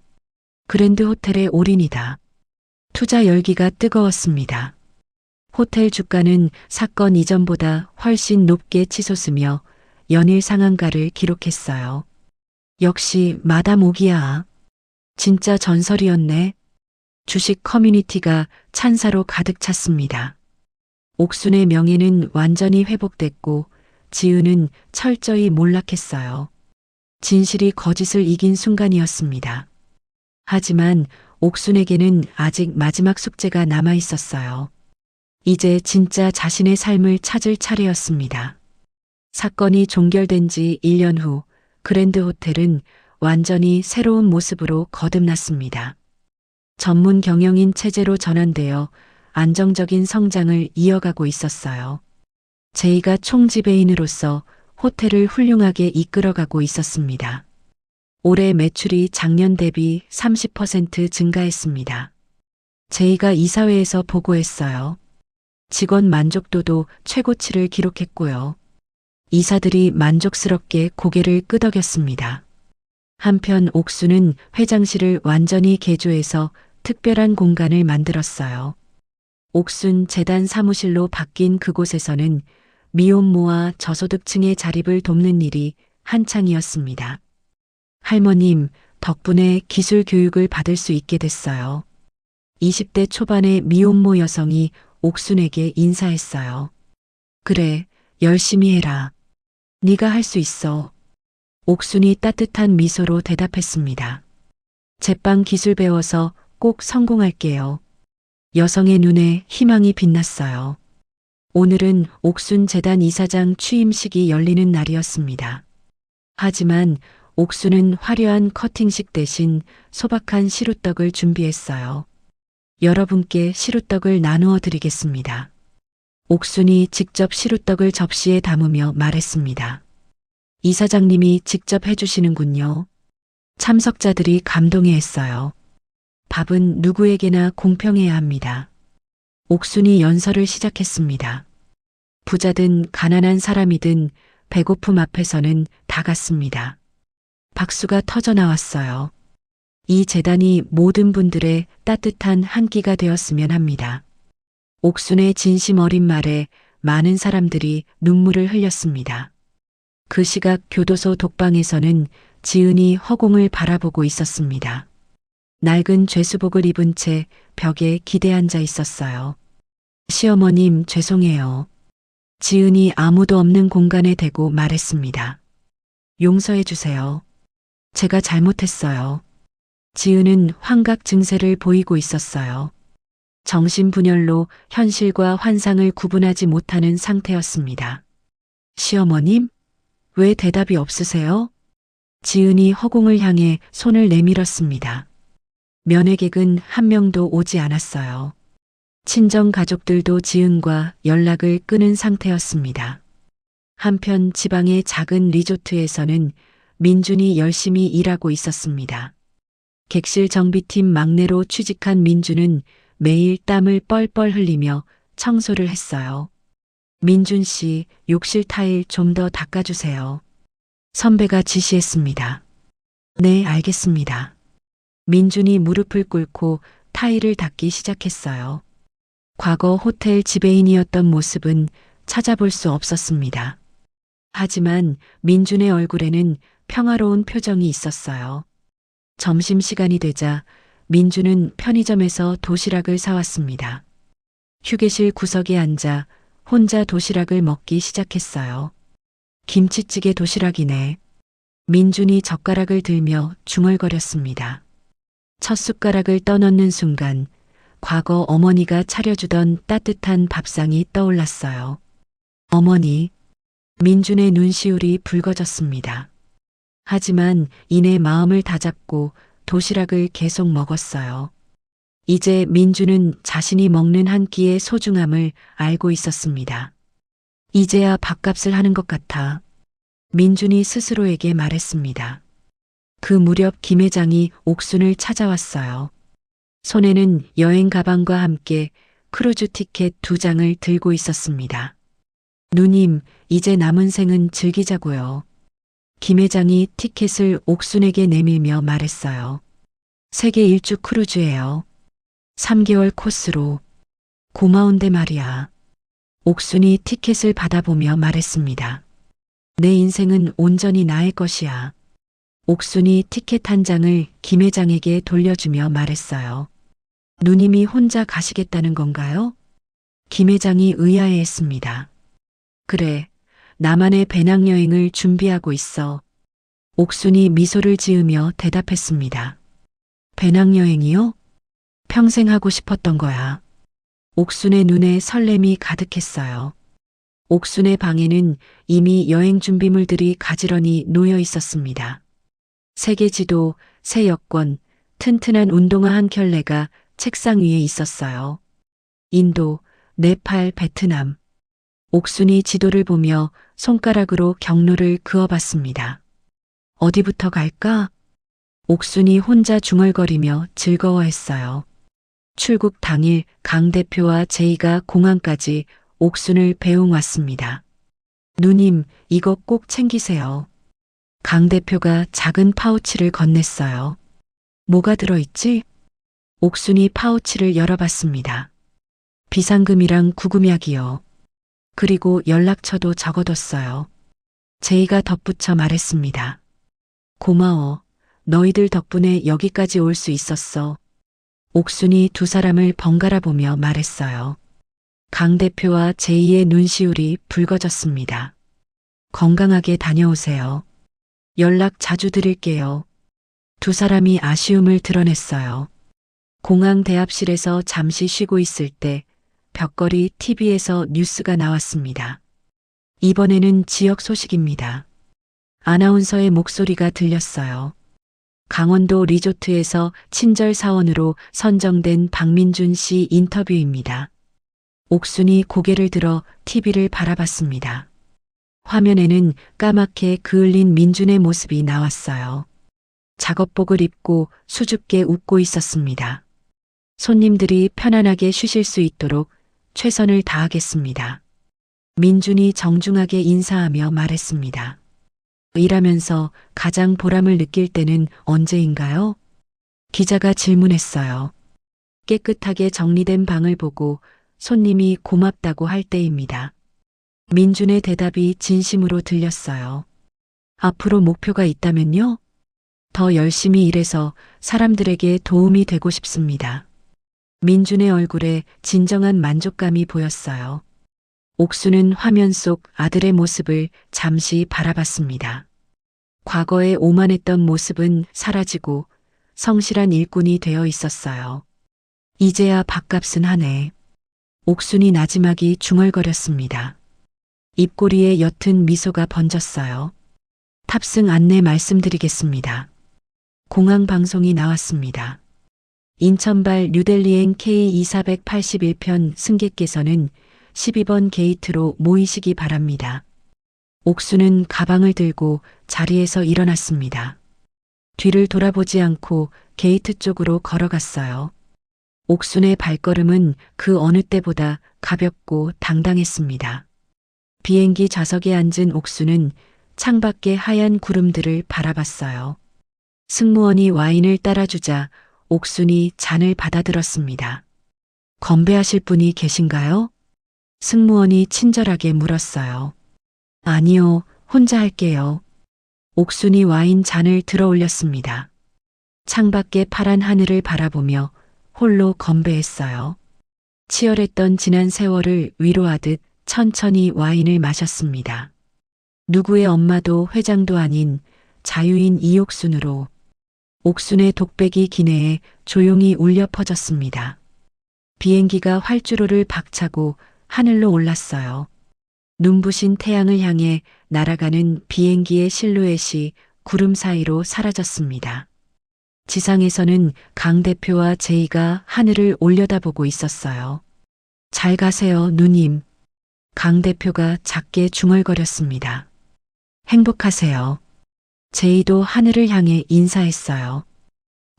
그랜드 호텔의 올인이다. 투자 열기가 뜨거웠습니다. 호텔 주가는 사건 이전보다 훨씬 높게 치솟으며 연일 상한가를 기록했어요. 역시 마다목이야. 진짜 전설이었네. 주식 커뮤니티가 찬사로 가득 찼습니다. 옥순의 명예는 완전히 회복됐고 지은은 철저히 몰락했어요. 진실이 거짓을 이긴 순간이었습니다. 하지만 옥순에게는 아직 마지막 숙제가 남아 있었어요. 이제 진짜 자신의 삶을 찾을 차례였습니다. 사건이 종결된 지 1년 후 그랜드 호텔은 완전히 새로운 모습으로 거듭났습니다. 전문 경영인 체제로 전환되어 안정적인 성장을 이어가고 있었어요. 제이가 총지배인으로서 호텔을 훌륭하게 이끌어가고 있었습니다. 올해 매출이 작년 대비 30% 증가했습니다. 제이가 이사회에서 보고했어요. 직원 만족도도 최고치를 기록했고요. 이사들이 만족스럽게 고개를 끄덕였습니다. 한편 옥수는 회장실을 완전히 개조해서 특별한 공간을 만들었어요. 옥순 재단 사무실로 바뀐 그곳에서는 미혼모와 저소득층의 자립을 돕는 일이 한창이었습니다. 할머님, 덕분에 기술 교육을 받을 수 있게 됐어요. 20대 초반의 미혼모 여성이 옥순에게 인사했어요. 그래, 열심히 해라. 네가 할 수 있어. 옥순이 따뜻한 미소로 대답했습니다. 제빵 기술 배워서 꼭 성공할게요. 여성의 눈에 희망이 빛났어요. 오늘은 옥순 재단 이사장 취임식이 열리는 날이었습니다. 하지만 옥순은 화려한 커팅식 대신 소박한 시루떡을 준비했어요. 여러분께 시루떡을 나누어 드리겠습니다. 옥순이 직접 시루떡을 접시에 담으며 말했습니다. 이사장님이 직접 해주시는군요. 참석자들이 감동해했어요. 밥은 누구에게나 공평해야 합니다. 옥순이 연설을 시작했습니다. 부자든 가난한 사람이든 배고픔 앞에서는 다 같습니다. 박수가 터져 나왔어요. 이 재단이 모든 분들의 따뜻한 한 끼가 되었으면 합니다. 옥순의 진심 어린 말에 많은 사람들이 눈물을 흘렸습니다. 그 시각 교도소 독방에서는 지은이 허공을 바라보고 있었습니다. 낡은 죄수복을 입은 채 벽에 기대 앉아 있었어요. 시어머님, 죄송해요. 지은이 아무도 없는 공간에 대고 말했습니다. 용서해 주세요. 제가 잘못했어요. 지은은 환각 증세를 보이고 있었어요. 정신분열로 현실과 환상을 구분하지 못하는 상태였습니다. 시어머님? 왜 대답이 없으세요? 지은이 허공을 향해 손을 내밀었습니다. 면회객은 한 명도 오지 않았어요. 친정 가족들도 지은과 연락을 끊은 상태였습니다. 한편 지방의 작은 리조트에서는 민준이 열심히 일하고 있었습니다. 객실 정비팀 막내로 취직한 민준은 매일 땀을 뻘뻘 흘리며 청소를 했어요. 민준 씨, 욕실 타일 좀 더 닦아주세요. 선배가 지시했습니다. 네, 알겠습니다. 민준이 무릎을 꿇고 타일을 닦기 시작했어요. 과거 호텔 지배인이었던 모습은 찾아볼 수 없었습니다. 하지만 민준의 얼굴에는 평화로운 표정이 있었어요. 점심시간이 되자 민준은 편의점에서 도시락을 사왔습니다. 휴게실 구석에 앉아 혼자 도시락을 먹기 시작했어요. 김치찌개 도시락이네. 민준이 젓가락을 들며 중얼거렸습니다. 첫 숟가락을 떠넣는 순간 과거 어머니가 차려주던 따뜻한 밥상이 떠올랐어요. 어머니, 민준의 눈시울이 붉어졌습니다. 하지만 이내 마음을 다잡고 도시락을 계속 먹었어요. 이제 민준은 자신이 먹는 한 끼의 소중함을 알고 있었습니다. 이제야 밥값을 하는 것 같아. 민준이 스스로에게 말했습니다. 그 무렵 김 회장이 옥순을 찾아왔어요. 손에는 여행 가방과 함께 크루즈 티켓 2장을 들고 있었습니다. 누님, 이제 남은 생은 즐기자고요. 김 회장이 티켓을 옥순에게 내밀며 말했어요. 세계 일주 크루즈예요. 3개월 코스로. 고마운데 말이야. 옥순이 티켓을 받아보며 말했습니다. 내 인생은 온전히 나의 것이야. 옥순이 티켓 한 장을 김 회장에게 돌려주며 말했어요. 누님이 혼자 가시겠다는 건가요? 김 회장이 의아해했습니다. 그래, 나만의 배낭여행을 준비하고 있어. 옥순이 미소를 지으며 대답했습니다. 배낭여행이요? 평생 하고 싶었던 거야. 옥순의 눈에 설렘이 가득했어요. 옥순의 방에는 이미 여행 준비물들이 가지런히 놓여 있었습니다. 세계 지도, 새 여권, 튼튼한 운동화 한 켤레가 책상 위에 있었어요. 인도, 네팔, 베트남. 옥순이 지도를 보며 손가락으로 경로를 그어봤습니다. 어디부터 갈까? 옥순이 혼자 중얼거리며 즐거워했어요. 출국 당일 강 대표와 제이가 공항까지 옥순을 배웅왔습니다. 누님, 이거 꼭 챙기세요. 강 대표가 작은 파우치를 건넸어요. 뭐가 들어있지? 옥순이 파우치를 열어봤습니다. 비상금이랑 구급약이요. 그리고 연락처도 적어뒀어요. 제이가 덧붙여 말했습니다. 고마워. 너희들 덕분에 여기까지 올 수 있었어. 옥순이 두 사람을 번갈아 보며 말했어요. 강 대표와 제이의 눈시울이 붉어졌습니다. 건강하게 다녀오세요. 연락 자주 드릴게요. 두 사람이 아쉬움을 드러냈어요. 공항 대합실에서 잠시 쉬고 있을 때 벽걸이 TV에서 뉴스가 나왔습니다. 이번에는 지역 소식입니다. 아나운서의 목소리가 들렸어요. 강원도 리조트에서 친절 사원으로 선정된 박민준 씨 인터뷰입니다. 옥순이 고개를 들어 TV를 바라봤습니다. 화면에는 까맣게 그을린 민준의 모습이 나왔어요. 작업복을 입고 수줍게 웃고 있었습니다. 손님들이 편안하게 쉬실 수 있도록 최선을 다하겠습니다. 민준이 정중하게 인사하며 말했습니다. 일하면서 가장 보람을 느낄 때는 언제인가요? 기자가 질문했어요. 깨끗하게 정리된 방을 보고 손님이 고맙다고 할 때입니다. 민준의 대답이 진심으로 들렸어요. 앞으로 목표가 있다면요? 더 열심히 일해서 사람들에게 도움이 되고 싶습니다. 민준의 얼굴에 진정한 만족감이 보였어요. 옥수는 화면 속 아들의 모습을 잠시 바라봤습니다. 과거에 오만했던 모습은 사라지고 성실한 일꾼이 되어 있었어요. 이제야 밥값은 하네. 옥순이 나지막이 중얼거렸습니다. 입꼬리에 옅은 미소가 번졌어요. 탑승 안내 말씀드리겠습니다. 공항 방송이 나왔습니다. 인천발 뉴델리행 K2481편 승객께서는 12번 게이트로 모이시기 바랍니다. 옥수는 가방을 들고 자리에서 일어났습니다. 뒤를 돌아보지 않고 게이트 쪽으로 걸어갔어요. 옥순의 발걸음은 그 어느 때보다 가볍고 당당했습니다. 비행기 좌석에 앉은 옥수는 창밖의 하얀 구름들을 바라봤어요. 승무원이 와인을 따라주자 옥순이 잔을 받아들었습니다. 건배하실 분이 계신가요? 승무원이 친절하게 물었어요. 아니요, 혼자 할게요. 옥순이 와인 잔을 들어 올렸습니다. 창밖의 파란 하늘을 바라보며 홀로 건배했어요. 치열했던 지난 세월을 위로하듯 천천히 와인을 마셨습니다. 누구의 엄마도 회장도 아닌 자유인 이옥순으로 옥순의 독백이 기내에 조용히 울려 퍼졌습니다. 비행기가 활주로를 박차고 하늘로 올랐어요. 눈부신 태양을 향해 날아가는 비행기의 실루엣이 구름 사이로 사라졌습니다. 지상에서는 강 대표와 제이가 하늘을 올려다보고 있었어요. 잘 가세요, 누님. 강 대표가 작게 중얼거렸습니다. 행복하세요. 제이도 하늘을 향해 인사했어요.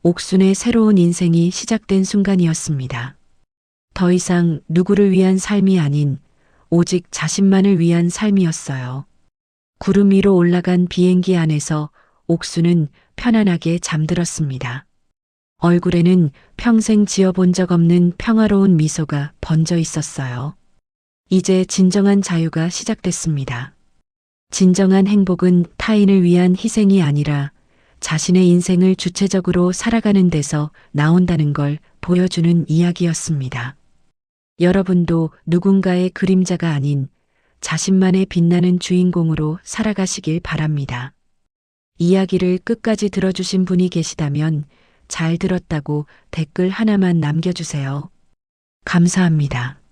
옥순의 새로운 인생이 시작된 순간이었습니다. 더 이상 누구를 위한 삶이 아닌 오직 자신만을 위한 삶이었어요. 구름 위로 올라간 비행기 안에서 옥수는 편안하게 잠들었습니다. 얼굴에는 평생 지어본 적 없는 평화로운 미소가 번져 있었어요. 이제 진정한 자유가 시작됐습니다. 진정한 행복은 타인을 위한 희생이 아니라 자신의 인생을 주체적으로 살아가는 데서 나온다는 걸 보여주는 이야기였습니다. 여러분도 누군가의 그림자가 아닌 자신만의 빛나는 주인공으로 살아가시길 바랍니다. 이야기를 끝까지 들어주신 분이 계시다면 잘 들었다고 댓글 하나만 남겨주세요. 감사합니다.